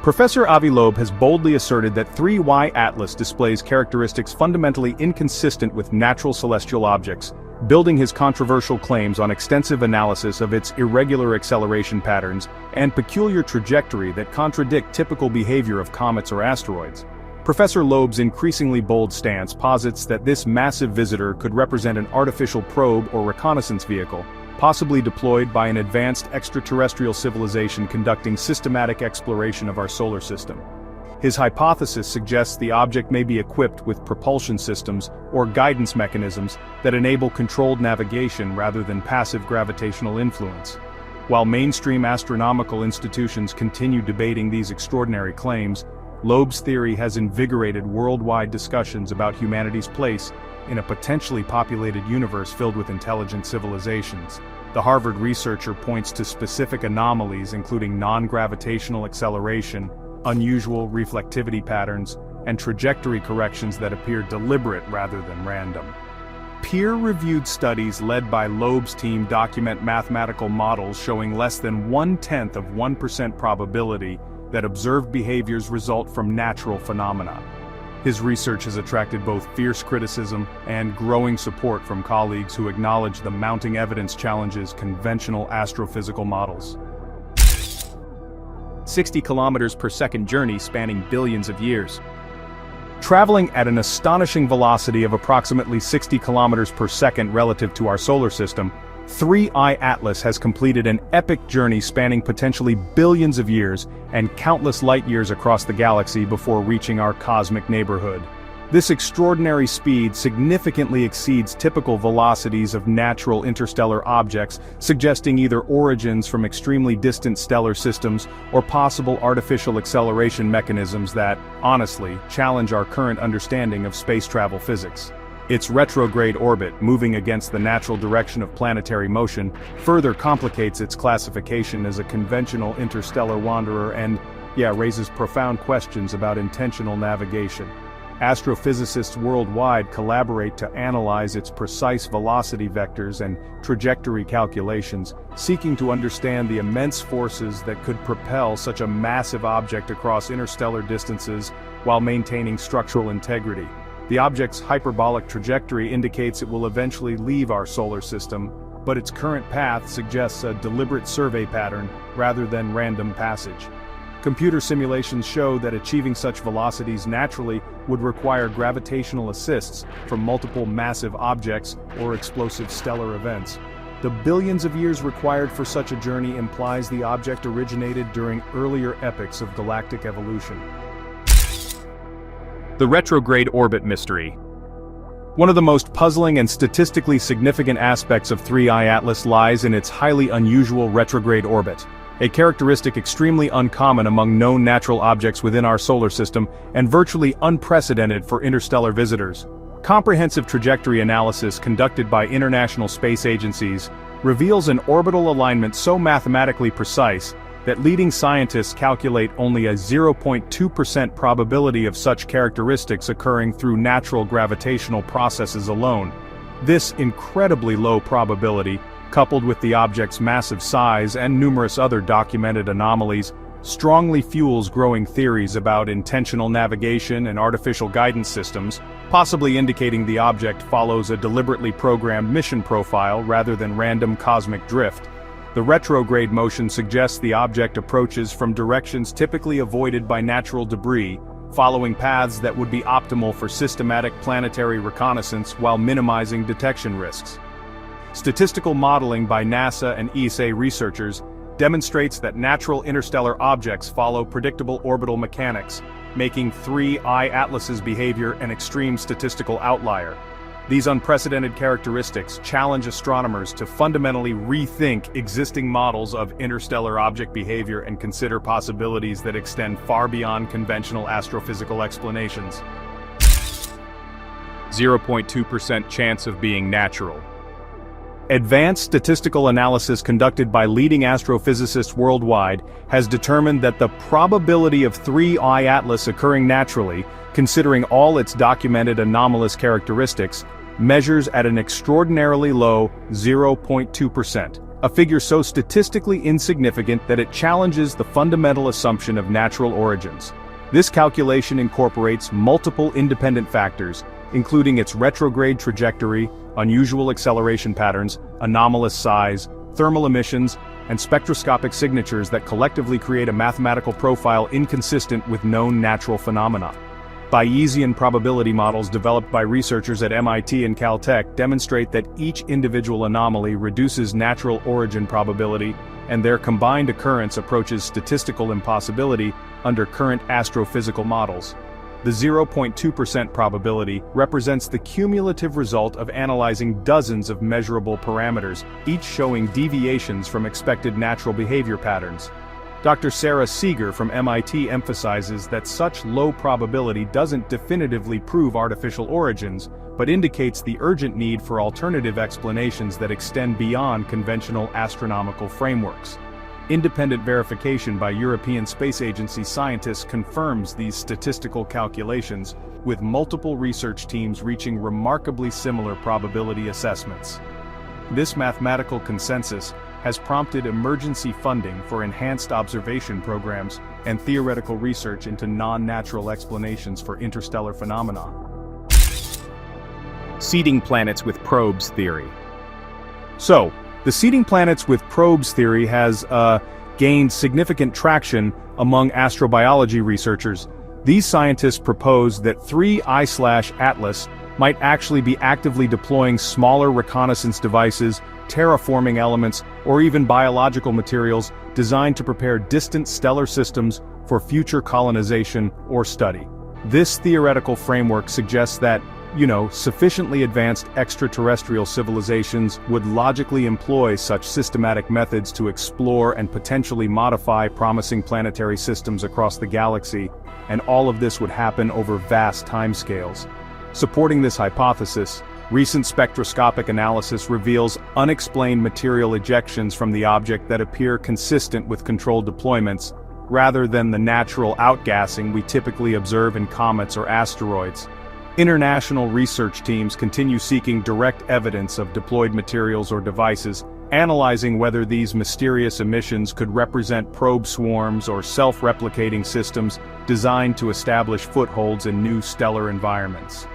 Professor Avi Loeb has boldly asserted that 3Y Atlas displays characteristics fundamentally inconsistent with natural celestial objects, building his controversial claims on extensive analysis of its irregular acceleration patterns and peculiar trajectory that contradict typical behavior of comets or asteroids. Professor Loeb's increasingly bold stance posits that this massive visitor could represent an artificial probe or reconnaissance vehicle, possibly deployed by an advanced extraterrestrial civilization conducting systematic exploration of our solar system. His hypothesis suggests the object may be equipped with propulsion systems or guidance mechanisms that enable controlled navigation rather than passive gravitational influence. While mainstream astronomical institutions continue debating these extraordinary claims, Loeb's theory has invigorated worldwide discussions about humanity's place in a potentially populated universe filled with intelligent civilizations. The Harvard researcher points to specific anomalies including non-gravitational acceleration, unusual reflectivity patterns, and trajectory corrections that appear deliberate rather than random. Peer-reviewed studies led by Loeb's team document mathematical models showing less than 0.1% probability that observed behaviors result from natural phenomena. His research has attracted both fierce criticism and growing support from colleagues who acknowledge the mounting evidence challenges conventional astrophysical models. 60 kilometers per second journey spanning billions of years. Traveling at an astonishing velocity of approximately 60 kilometers per second relative to our solar system, 3I Atlas has completed an epic journey spanning potentially billions of years and countless light years across the galaxy before reaching our cosmic neighborhood. This extraordinary speed significantly exceeds typical velocities of natural interstellar objects, suggesting either origins from extremely distant stellar systems or possible artificial acceleration mechanisms that, honestly, challenge our current understanding of space travel physics. Its retrograde orbit, moving against the natural direction of planetary motion, further complicates its classification as a conventional interstellar wanderer and, raises profound questions about intentional navigation. Astrophysicists worldwide collaborate to analyze its precise velocity vectors and trajectory calculations, seeking to understand the immense forces that could propel such a massive object across interstellar distances while maintaining structural integrity. The object's hyperbolic trajectory indicates it will eventually leave our solar system, but its current path suggests a deliberate survey pattern rather than random passage. Computer simulations show that achieving such velocities naturally would require gravitational assists from multiple massive objects or explosive stellar events. The billions of years required for such a journey implies the object originated during earlier epochs of galactic evolution. The retrograde orbit mystery. One of the most puzzling and statistically significant aspects of 3I Atlas lies in its highly unusual retrograde orbit, a characteristic extremely uncommon among known natural objects within our solar system and virtually unprecedented for interstellar visitors. Comprehensive trajectory analysis conducted by international space agencies reveals an orbital alignment so mathematically precise that leading scientists calculate only a 0.2% probability of such characteristics occurring through natural gravitational processes alone. This incredibly low probability, coupled with the object's massive size and numerous other documented anomalies, strongly fuels growing theories about intentional navigation and artificial guidance systems, possibly indicating the object follows a deliberately programmed mission profile rather than random cosmic drift. The retrograde motion suggests the object approaches from directions typically avoided by natural debris, following paths that would be optimal for systematic planetary reconnaissance while minimizing detection risks. Statistical modeling by NASA and ESA researchers demonstrates that natural interstellar objects follow predictable orbital mechanics, making 3I Atlas's behavior an extreme statistical outlier. These unprecedented characteristics challenge astronomers to fundamentally rethink existing models of interstellar object behavior and consider possibilities that extend far beyond conventional astrophysical explanations. 0.2% chance of being natural. Advanced statistical analysis conducted by leading astrophysicists worldwide has determined that the probability of 3I Atlas occurring naturally, considering all its documented anomalous characteristics, measures at an extraordinarily low 0.2%, a figure so statistically insignificant that it challenges the fundamental assumption of natural origins. This calculation incorporates multiple independent factors, including its retrograde trajectory, unusual acceleration patterns, anomalous size, thermal emissions, and spectroscopic signatures that collectively create a mathematical profile inconsistent with known natural phenomena. Bayesian probability models developed by researchers at MIT and Caltech demonstrate that each individual anomaly reduces natural origin probability, and their combined occurrence approaches statistical impossibility under current astrophysical models. The 0.2% probability represents the cumulative result of analyzing dozens of measurable parameters, each showing deviations from expected natural behavior patterns. Dr. Sarah Seeger from MIT emphasizes that such low probability doesn't definitively prove artificial origins, but indicates the urgent need for alternative explanations that extend beyond conventional astronomical frameworks. Independent verification by European Space Agency scientists confirms these statistical calculations, with multiple research teams reaching remarkably similar probability assessments. This mathematical consensus has prompted emergency funding for enhanced observation programs and theoretical research into non-natural explanations for interstellar phenomena. Seeding planets with probes theory. So, the seeding planets with probes theory has gained significant traction among astrobiology researchers. These scientists propose that 3I/Atlas might actually be actively deploying smaller reconnaissance devices, terraforming elements, or even biological materials designed to prepare distant stellar systems for future colonization or study. This theoretical framework suggests that, sufficiently advanced extraterrestrial civilizations would logically employ such systematic methods to explore and potentially modify promising planetary systems across the galaxy, and all of this would happen over vast timescales. Supporting this hypothesis, recent spectroscopic analysis reveals unexplained material ejections from the object that appear consistent with controlled deployments, rather than the natural outgassing we typically observe in comets or asteroids. International research teams continue seeking direct evidence of deployed materials or devices, analyzing whether these mysterious emissions could represent probe swarms or self-replicating systems designed to establish footholds in new stellar environments.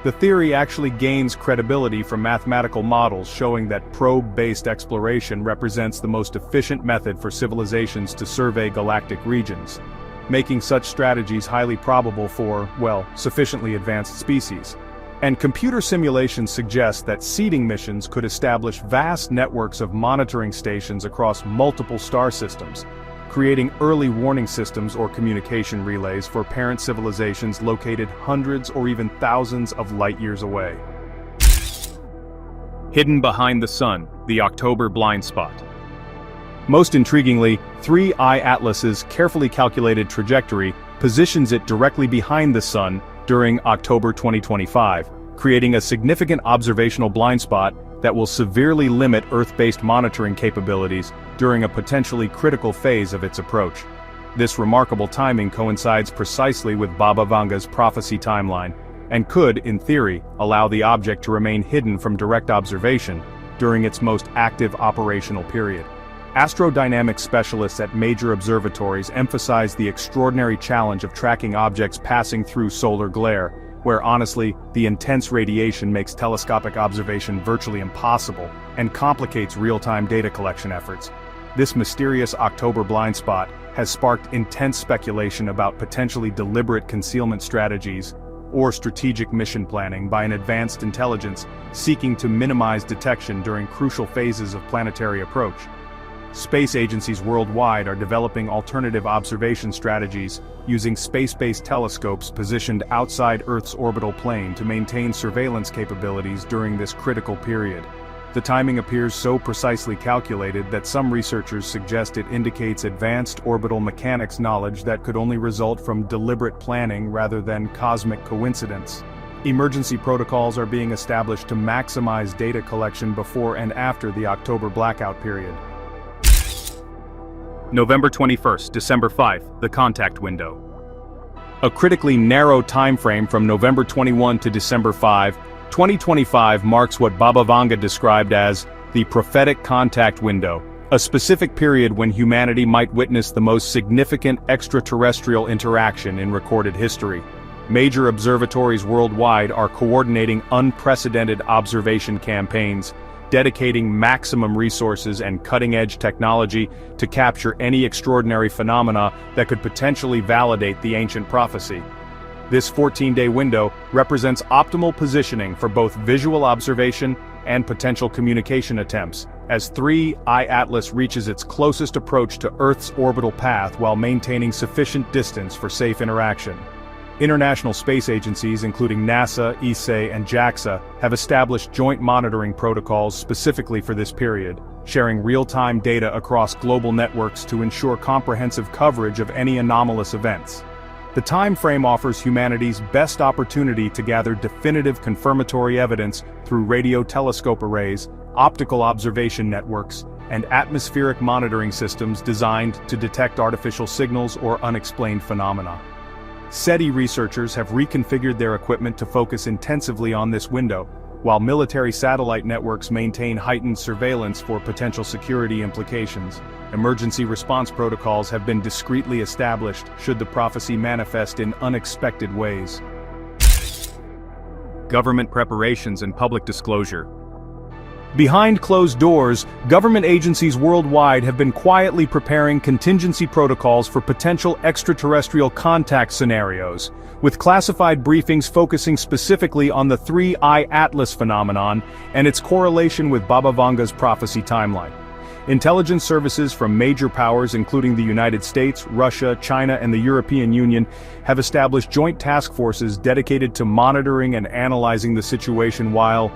The theory actually gains credibility from mathematical models showing that probe-based exploration represents the most efficient method for civilizations to survey galactic regions, making such strategies highly probable for, sufficiently advanced species. And computer simulations suggest that seeding missions could establish vast networks of monitoring stations across multiple star systems, creating early warning systems or communication relays for parent civilizations located hundreds or even thousands of light-years away. Hidden behind the Sun, the October blind spot. Most intriguingly, 3I Atlas's carefully calculated trajectory positions it directly behind the Sun during October 2025, creating a significant observational blind spot that will severely limit Earth-based monitoring capabilities during a potentially critical phase of its approach. This remarkable timing coincides precisely with Baba Vanga's prophecy timeline, and could, in theory, allow the object to remain hidden from direct observation during its most active operational period. Astrodynamics specialists at major observatories emphasize the extraordinary challenge of tracking objects passing through solar glare, where honestly, the intense radiation makes telescopic observation virtually impossible and complicates real-time data collection efforts. This mysterious October blind spot has sparked intense speculation about potentially deliberate concealment strategies or strategic mission planning by an advanced intelligence seeking to minimize detection during crucial phases of planetary approach. Space agencies worldwide are developing alternative observation strategies using space-based telescopes positioned outside Earth's orbital plane to maintain surveillance capabilities during this critical period. The timing appears so precisely calculated that some researchers suggest it indicates advanced orbital mechanics knowledge that could only result from deliberate planning rather than cosmic coincidence. Emergency protocols are being established to maximize data collection before and after the October blackout period. November 21st, December 5, the contact window. A critically narrow time frame from November 21 to December 5, 2025 marks what Baba Vanga described as the prophetic contact window, a specific period when humanity might witness the most significant extraterrestrial interaction in recorded history. Major observatories worldwide are coordinating unprecedented observation campaigns, dedicating maximum resources and cutting-edge technology to capture any extraordinary phenomena that could potentially validate the ancient prophecy. This 14-day window represents optimal positioning for both visual observation and potential communication attempts, as 3I Atlas reaches its closest approach to Earth's orbital path while maintaining sufficient distance for safe interaction. International space agencies including NASA, ESA, and JAXA have established joint monitoring protocols specifically for this period, sharing real-time data across global networks to ensure comprehensive coverage of any anomalous events. The time frame offers humanity's best opportunity to gather definitive confirmatory evidence through radio telescope arrays, optical observation networks, and atmospheric monitoring systems designed to detect artificial signals or unexplained phenomena. SETI researchers have reconfigured their equipment to focus intensively on this window, while military satellite networks maintain heightened surveillance for potential security implications. Emergency response protocols have been discreetly established should the prophecy manifest in unexpected ways. Government preparations and public disclosure. Behind closed doors, government agencies worldwide have been quietly preparing contingency protocols for potential extraterrestrial contact scenarios, with classified briefings focusing specifically on the 3I Atlas phenomenon and its correlation with Baba Vanga's prophecy timeline. Intelligence services from major powers including the United States, Russia, China, and the European Union have established joint task forces dedicated to monitoring and analyzing the situation while,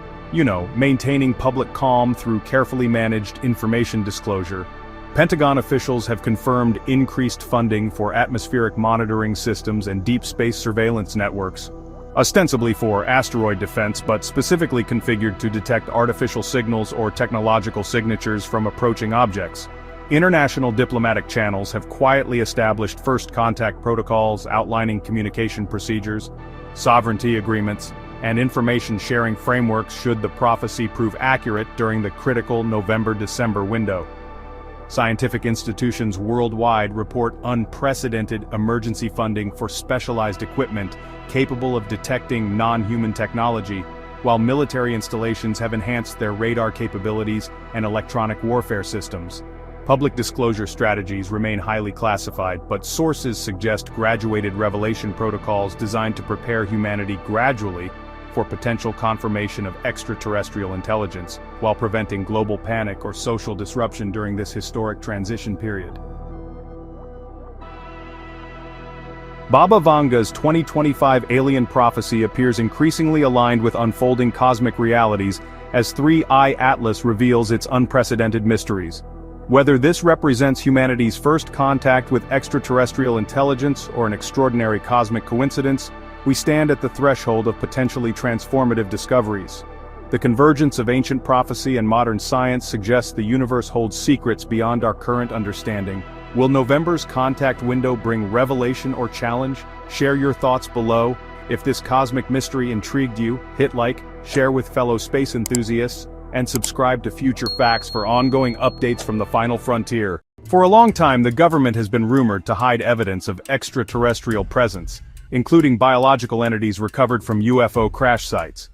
maintaining public calm through carefully managed information disclosure. Pentagon officials have confirmed increased funding for atmospheric monitoring systems and deep space surveillance networks, ostensibly for asteroid defense but specifically configured to detect artificial signals or technological signatures from approaching objects. International diplomatic channels have quietly established first contact protocols outlining communication procedures, sovereignty agreements, and information sharing frameworks should the prophecy prove accurate during the critical November-December window. Scientific institutions worldwide report unprecedented emergency funding for specialized equipment capable of detecting non-human technology, while military installations have enhanced their radar capabilities and electronic warfare systems. Public disclosure strategies remain highly classified, but sources suggest graduated revelation protocols designed to prepare humanity gradually for potential confirmation of extraterrestrial intelligence, while preventing global panic or social disruption during this historic transition period. Baba Vanga's 2025 alien prophecy appears increasingly aligned with unfolding cosmic realities as 3I Atlas reveals its unprecedented mysteries. Whether this represents humanity's first contact with extraterrestrial intelligence or an extraordinary cosmic coincidence, we stand at the threshold of potentially transformative discoveries. The convergence of ancient prophecy and modern science suggests the universe holds secrets beyond our current understanding. Will November's contact window bring revelation or challenge? Share your thoughts below. If this cosmic mystery intrigued you, hit like, share with fellow space enthusiasts, and subscribe to Future Facts for ongoing updates from the final frontier. For a long time, the government has been rumored to hide evidence of extraterrestrial presence, including biological entities recovered from UFO crash sites.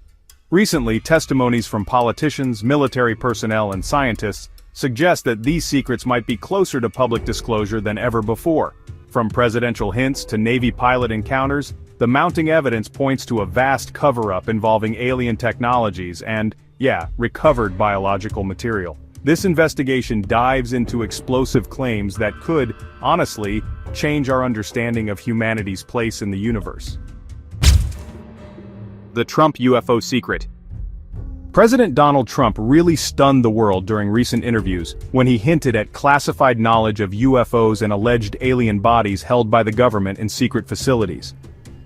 Recently, testimonies from politicians, military personnel, and scientists suggest that these secrets might be closer to public disclosure than ever before. From presidential hints to Navy pilot encounters, the mounting evidence points to a vast cover-up involving alien technologies and, recovered biological material. This investigation dives into explosive claims that could, honestly, change our understanding of humanity's place in the universe. The Trump UFO secret. President Donald Trump really stunned the world during recent interviews when he hinted at classified knowledge of UFOs and alleged alien bodies held by the government in secret facilities.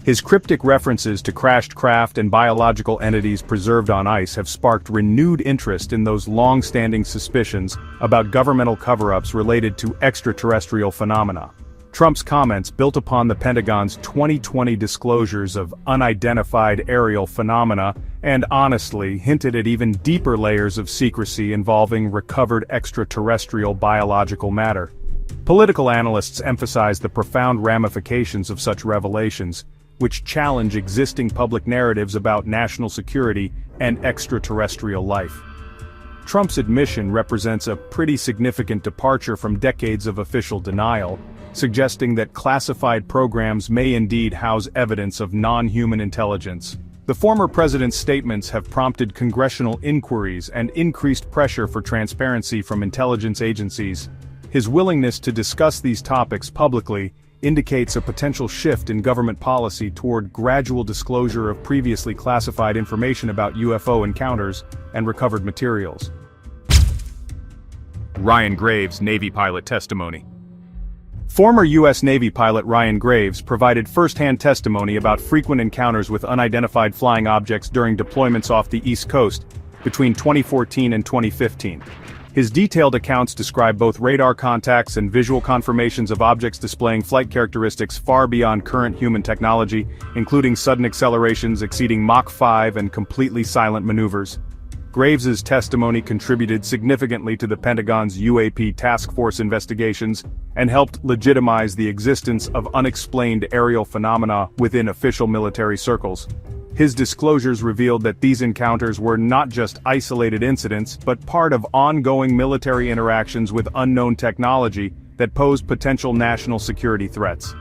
His cryptic references to crashed craft and biological entities preserved on ice have sparked renewed interest in those long-standing suspicions about governmental cover-ups related to extraterrestrial phenomena. Trump's comments built upon the Pentagon's 2020 disclosures of unidentified aerial phenomena and honestly hinted at even deeper layers of secrecy involving recovered extraterrestrial biological matter. Political analysts emphasize the profound ramifications of such revelations, which challenge existing public narratives about national security and extraterrestrial life. Trump's admission represents a pretty significant departure from decades of official denial, suggesting that classified programs may indeed house evidence of non-human intelligence. The former president's statements have prompted congressional inquiries and increased pressure for transparency from intelligence agencies. His willingness to discuss these topics publicly indicates a potential shift in government policy toward gradual disclosure of previously classified information about UFO encounters and recovered materials. Ryan Graves' Navy pilot testimony. Former U.S. Navy pilot Ryan Graves provided first-hand testimony about frequent encounters with unidentified flying objects during deployments off the East Coast between 2014 and 2015. His detailed accounts describe both radar contacts and visual confirmations of objects displaying flight characteristics far beyond current human technology, including sudden accelerations exceeding Mach 5 and completely silent maneuvers. Graves's testimony contributed significantly to the Pentagon's UAP task force investigations and helped legitimize the existence of unexplained aerial phenomena within official military circles. His disclosures revealed that these encounters were not just isolated incidents but part of ongoing military interactions with unknown technology that posed potential national security threats.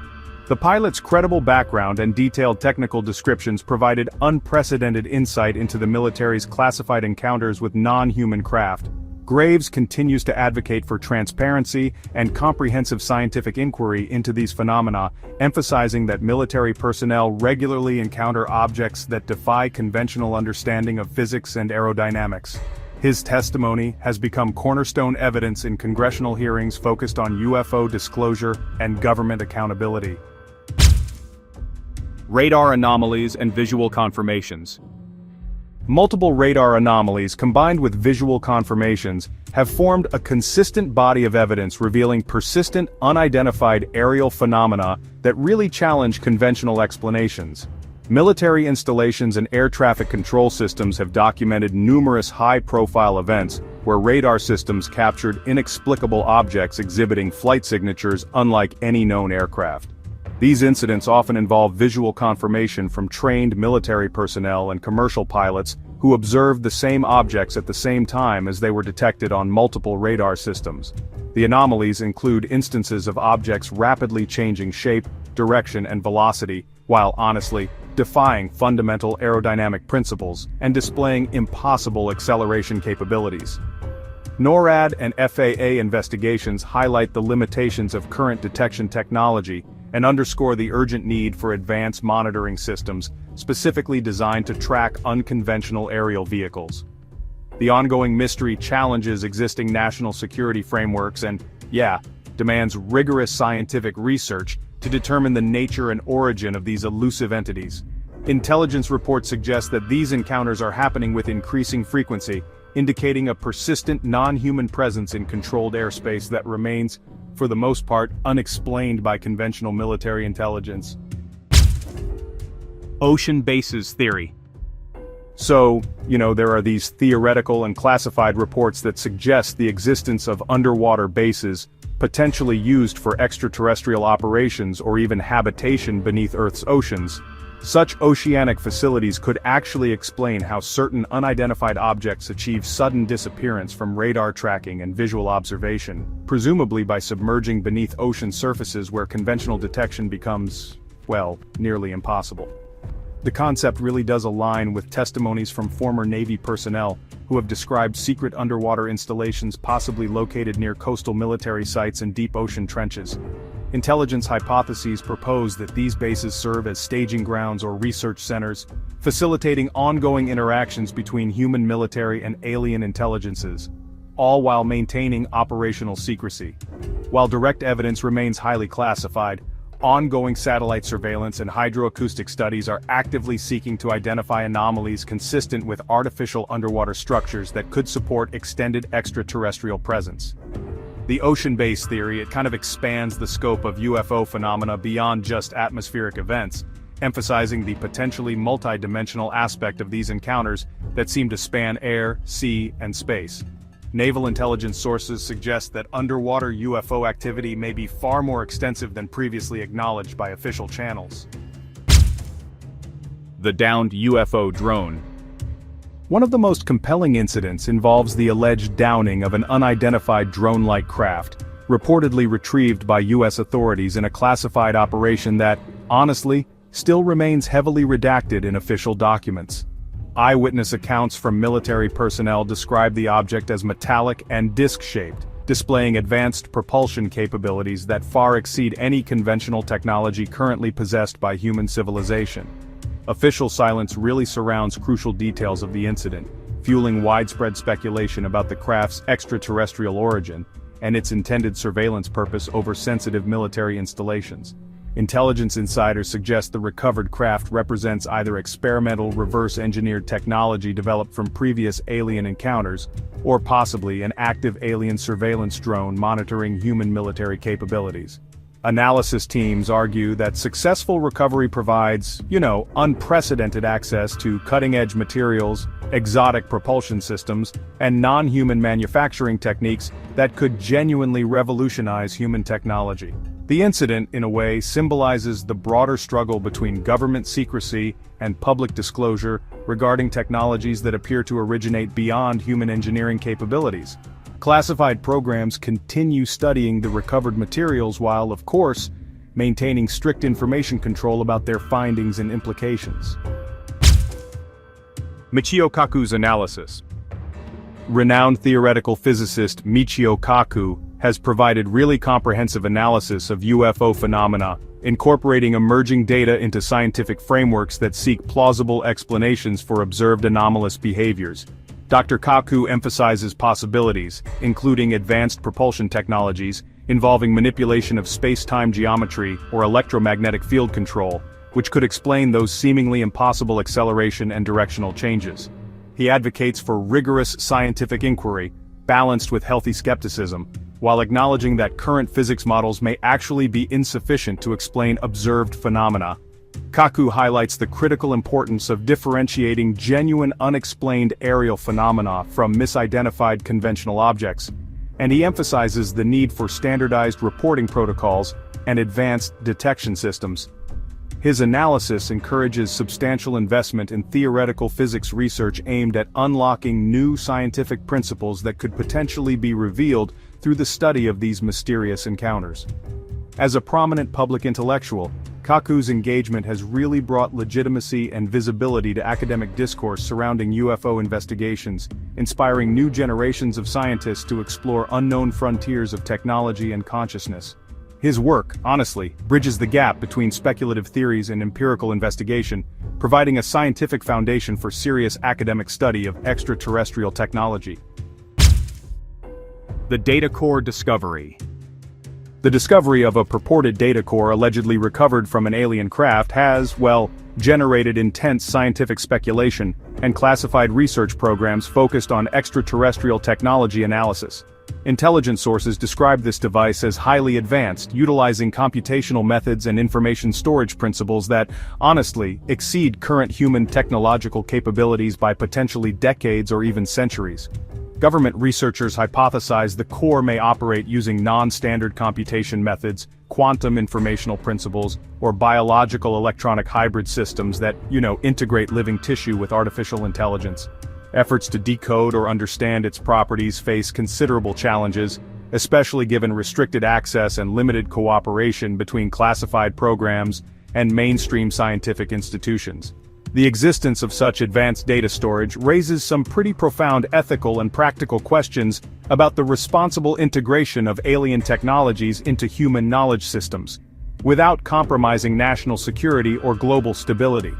The pilot's credible background and detailed technical descriptions provided unprecedented insight into the military's classified encounters with non-human craft. Graves continues to advocate for transparency and comprehensive scientific inquiry into these phenomena, emphasizing that military personnel regularly encounter objects that defy conventional understanding of physics and aerodynamics. His testimony has become cornerstone evidence in congressional hearings focused on UFO disclosure and government accountability. Radar anomalies and visual confirmations. Multiple radar anomalies combined with visual confirmations have formed a consistent body of evidence revealing persistent, unidentified aerial phenomena that really challenge conventional explanations. Military installations and air traffic control systems have documented numerous high-profile events where radar systems captured inexplicable objects exhibiting flight signatures unlike any known aircraft. These incidents often involve visual confirmation from trained military personnel and commercial pilots who observed the same objects at the same time as they were detected on multiple radar systems. The anomalies include instances of objects rapidly changing shape, direction, and velocity, while honestly defying fundamental aerodynamic principles and displaying impossible acceleration capabilities. NORAD and FAA investigations highlight the limitations of current detection technology and underscore the urgent need for advanced monitoring systems specifically designed to track unconventional aerial vehicles. The ongoing mystery challenges existing national security frameworks and, demands rigorous scientific research to determine the nature and origin of these elusive entities. Intelligence reports suggest that these encounters are happening with increasing frequency, indicating a persistent non-human presence in controlled airspace that remains, for the most part, unexplained by conventional military intelligence. Ocean bases theory. So, there are these theoretical and classified reports that suggest the existence of underwater bases, potentially used for extraterrestrial operations or even habitation beneath Earth's oceans. Such oceanic facilities could actually explain how certain unidentified objects achieve sudden disappearance from radar tracking and visual observation, presumably by submerging beneath ocean surfaces where conventional detection becomes, nearly impossible. The concept really does align with testimonies from former Navy personnel who have described secret underwater installations possibly located near coastal military sites and deep ocean trenches. Intelligence hypotheses propose that these bases serve as staging grounds or research centers, facilitating ongoing interactions between human military and alien intelligences, all while maintaining operational secrecy. While direct evidence remains highly classified, Ongoing satellite surveillance and hydroacoustic studies are actively seeking to identify anomalies consistent with artificial underwater structures that could support extended extraterrestrial presence. The ocean base theory, it kind of expands the scope of UFO phenomena beyond just atmospheric events, emphasizing the potentially multidimensional aspect of these encounters that seem to span air, sea, and space. Naval intelligence sources suggest that underwater UFO activity may be far more extensive than previously acknowledged by official channels. The downed UFO drone. One of the most compelling incidents involves the alleged downing of an unidentified drone-like craft, reportedly retrieved by U.S. authorities in a classified operation that, honestly, still remains heavily redacted in official documents. Eyewitness accounts from military personnel describe the object as metallic and disc-shaped, displaying advanced propulsion capabilities that far exceed any conventional technology currently possessed by human civilization. Official silence really surrounds crucial details of the incident, fueling widespread speculation about the craft's extraterrestrial origin and its intended surveillance purpose over sensitive military installations. Intelligence insiders suggest the recovered craft represents either experimental reverse-engineered technology developed from previous alien encounters, or possibly an active alien surveillance drone monitoring human military capabilities. Analysis teams argue that successful recovery provides, unprecedented access to cutting-edge materials, exotic propulsion systems, and non-human manufacturing techniques that could genuinely revolutionize human technology. The incident, in a way, symbolizes the broader struggle between government secrecy and public disclosure regarding technologies that appear to originate beyond human engineering capabilities. Classified programs continue studying the recovered materials while, of course, maintaining strict information control about their findings and implications. Michio Kaku's analysis. Renowned theoretical physicist Michio Kaku has provided really comprehensive analysis of UFO phenomena, incorporating emerging data into scientific frameworks that seek plausible explanations for observed anomalous behaviors. Dr. Kaku emphasizes possibilities, including advanced propulsion technologies, involving manipulation of space-time geometry or electromagnetic field control, which could explain those seemingly impossible acceleration and directional changes. He advocates for rigorous scientific inquiry, balanced with healthy skepticism, while acknowledging that current physics models may actually be insufficient to explain observed phenomena. Kaku highlights the critical importance of differentiating genuine unexplained aerial phenomena from misidentified conventional objects, and he emphasizes the need for standardized reporting protocols and advanced detection systems. His analysis encourages substantial investment in theoretical physics research aimed at unlocking new scientific principles that could potentially be revealed through the study of these mysterious encounters. As a prominent public intellectual, Kaku's engagement has really brought legitimacy and visibility to academic discourse surrounding UFO investigations, inspiring new generations of scientists to explore unknown frontiers of technology and consciousness. His work, honestly, bridges the gap between speculative theories and empirical investigation, providing a scientific foundation for serious academic study of extraterrestrial technology. The data core discovery. The discovery of a purported data core allegedly recovered from an alien craft has, generated intense scientific speculation and classified research programs focused on extraterrestrial technology analysis. Intelligence sources describe this device as highly advanced, utilizing computational methods and information storage principles that, honestly, exceed current human technological capabilities by potentially decades or even centuries. Government researchers hypothesize the core may operate using non-standard computation methods, quantum informational principles, or biological electronic hybrid systems that, integrate living tissue with artificial intelligence. Efforts to decode or understand its properties face considerable challenges, especially given restricted access and limited cooperation between classified programs and mainstream scientific institutions. The existence of such advanced data storage raises some pretty profound ethical and practical questions about the responsible integration of alien technologies into human knowledge systems, without compromising national security or global stability.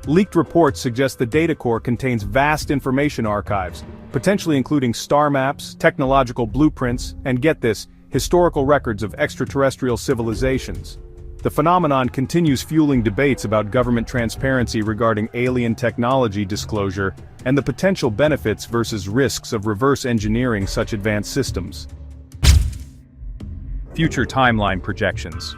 Leaked reports suggest the data core contains vast information archives, potentially including star maps, technological blueprints, and get this, historical records of extraterrestrial civilizations. The phenomenon continues fueling debates about government transparency regarding alien technology disclosure and the potential benefits versus risks of reverse engineering such advanced systems. Future timeline projections.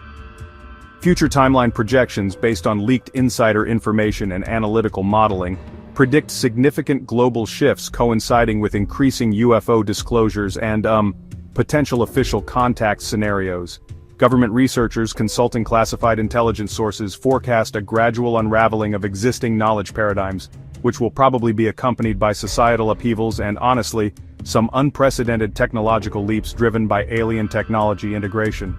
Future timeline projections based on leaked insider information and analytical modeling predict significant global shifts coinciding with increasing UFO disclosures and, potential official contact scenarios. Government researchers consulting classified intelligence sources forecast a gradual unraveling of existing knowledge paradigms, which will probably be accompanied by societal upheavals and, honestly, some unprecedented technological leaps driven by alien technology integration.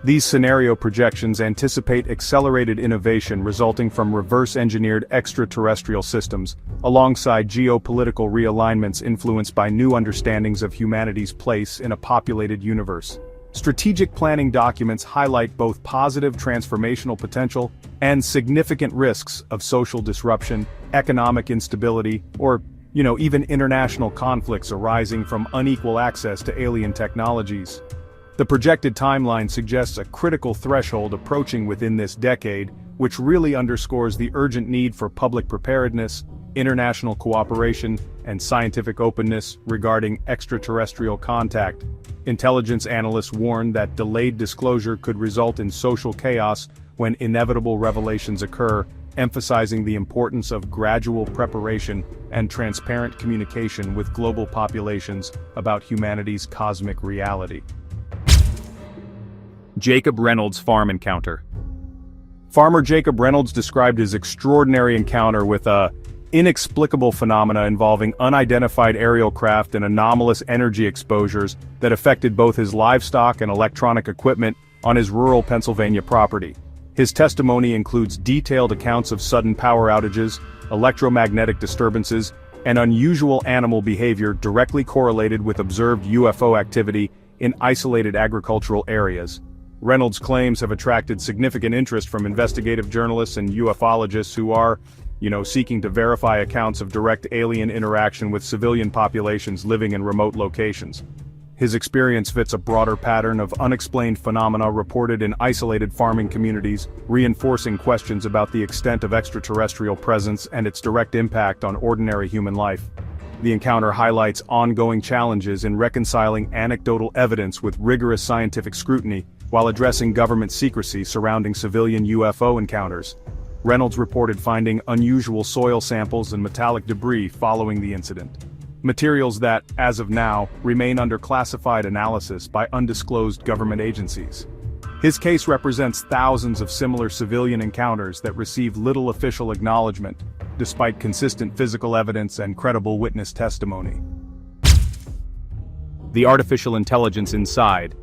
These scenario projections anticipate accelerated innovation resulting from reverse-engineered extraterrestrial systems, alongside geopolitical realignments influenced by new understandings of humanity's place in a populated universe. Strategic planning documents highlight both positive transformational potential and significant risks of social disruption, economic instability, or, even international conflicts arising from unequal access to alien technologies. The projected timeline suggests a critical threshold approaching within this decade, which really underscores the urgent need for public preparedness, international cooperation, and scientific openness regarding extraterrestrial contact. Intelligence analysts warn that delayed disclosure could result in social chaos when inevitable revelations occur, emphasizing the importance of gradual preparation and transparent communication with global populations about humanity's cosmic reality. Jacob Reynolds' farm encounter. Farmer Jacob Reynolds described his extraordinary encounter with a inexplicable phenomena involving unidentified aerial craft and anomalous energy exposures that affected both his livestock and electronic equipment on his rural Pennsylvania property. His testimony includes detailed accounts of sudden power outages, electromagnetic disturbances, and unusual animal behavior directly correlated with observed UFO activity in isolated agricultural areas. Reynolds' claims have attracted significant interest from investigative journalists and ufologists who are, seeking to verify accounts of direct alien interaction with civilian populations living in remote locations. His experience fits a broader pattern of unexplained phenomena reported in isolated farming communities, reinforcing questions about the extent of extraterrestrial presence and its direct impact on ordinary human life. The encounter highlights ongoing challenges in reconciling anecdotal evidence with rigorous scientific scrutiny, while addressing government secrecy surrounding civilian UFO encounters. Reynolds reported finding unusual soil samples and metallic debris following the incident. Materials that, as of now, remain under classified analysis by undisclosed government agencies. His case represents thousands of similar civilian encounters that receive little official acknowledgement, despite consistent physical evidence and credible witness testimony. The artificial intelligence inside.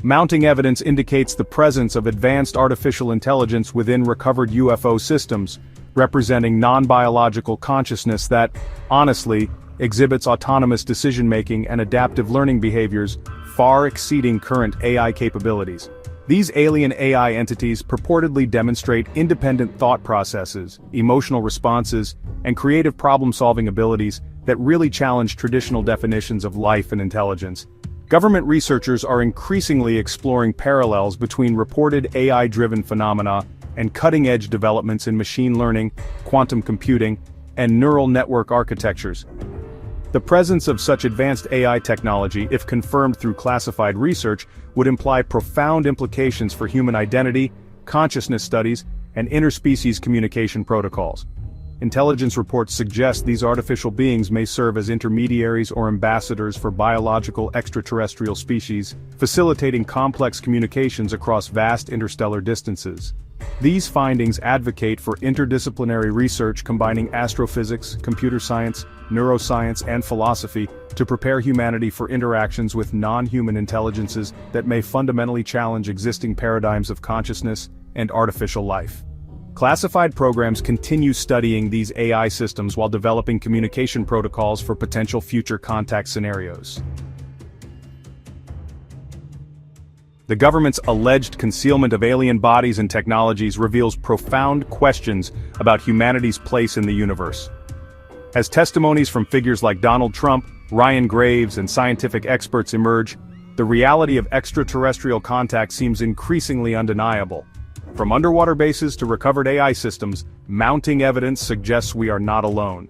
Mounting evidence indicates the presence of advanced artificial intelligence within recovered UFO systems, representing non-biological consciousness that, honestly, exhibits autonomous decision-making and adaptive learning behaviors far exceeding current AI capabilities. These alien AI entities purportedly demonstrate independent thought processes, emotional responses, and creative problem-solving abilities that really challenge traditional definitions of life and intelligence. Government researchers are increasingly exploring parallels between reported AI-driven phenomena and cutting-edge developments in machine learning, quantum computing, and neural network architectures. The presence of such advanced AI technology, if confirmed through classified research, would imply profound implications for human identity, consciousness studies, and interspecies communication protocols. Intelligence reports suggest these artificial beings may serve as intermediaries or ambassadors for biological extraterrestrial species, facilitating complex communications across vast interstellar distances. These findings advocate for interdisciplinary research combining astrophysics, computer science, neuroscience, and philosophy to prepare humanity for interactions with non-human intelligences that may fundamentally challenge existing paradigms of consciousness and artificial life. Classified programs continue studying these AI systems while developing communication protocols for potential future contact scenarios. The government's alleged concealment of alien bodies and technologies reveals profound questions about humanity's place in the universe. As testimonies from figures like Donald Trump, Ryan Graves, and scientific experts emerge, The reality of extraterrestrial contact seems increasingly undeniable. From underwater bases to recovered AI systems, mounting evidence suggests we are not alone.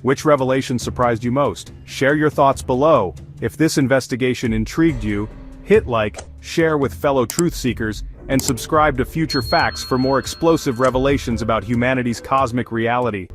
Which revelation surprised you most? Share your thoughts below. If this investigation intrigued you, hit like, share with fellow truth seekers, and subscribe to Future Facts for more explosive revelations about humanity's cosmic reality.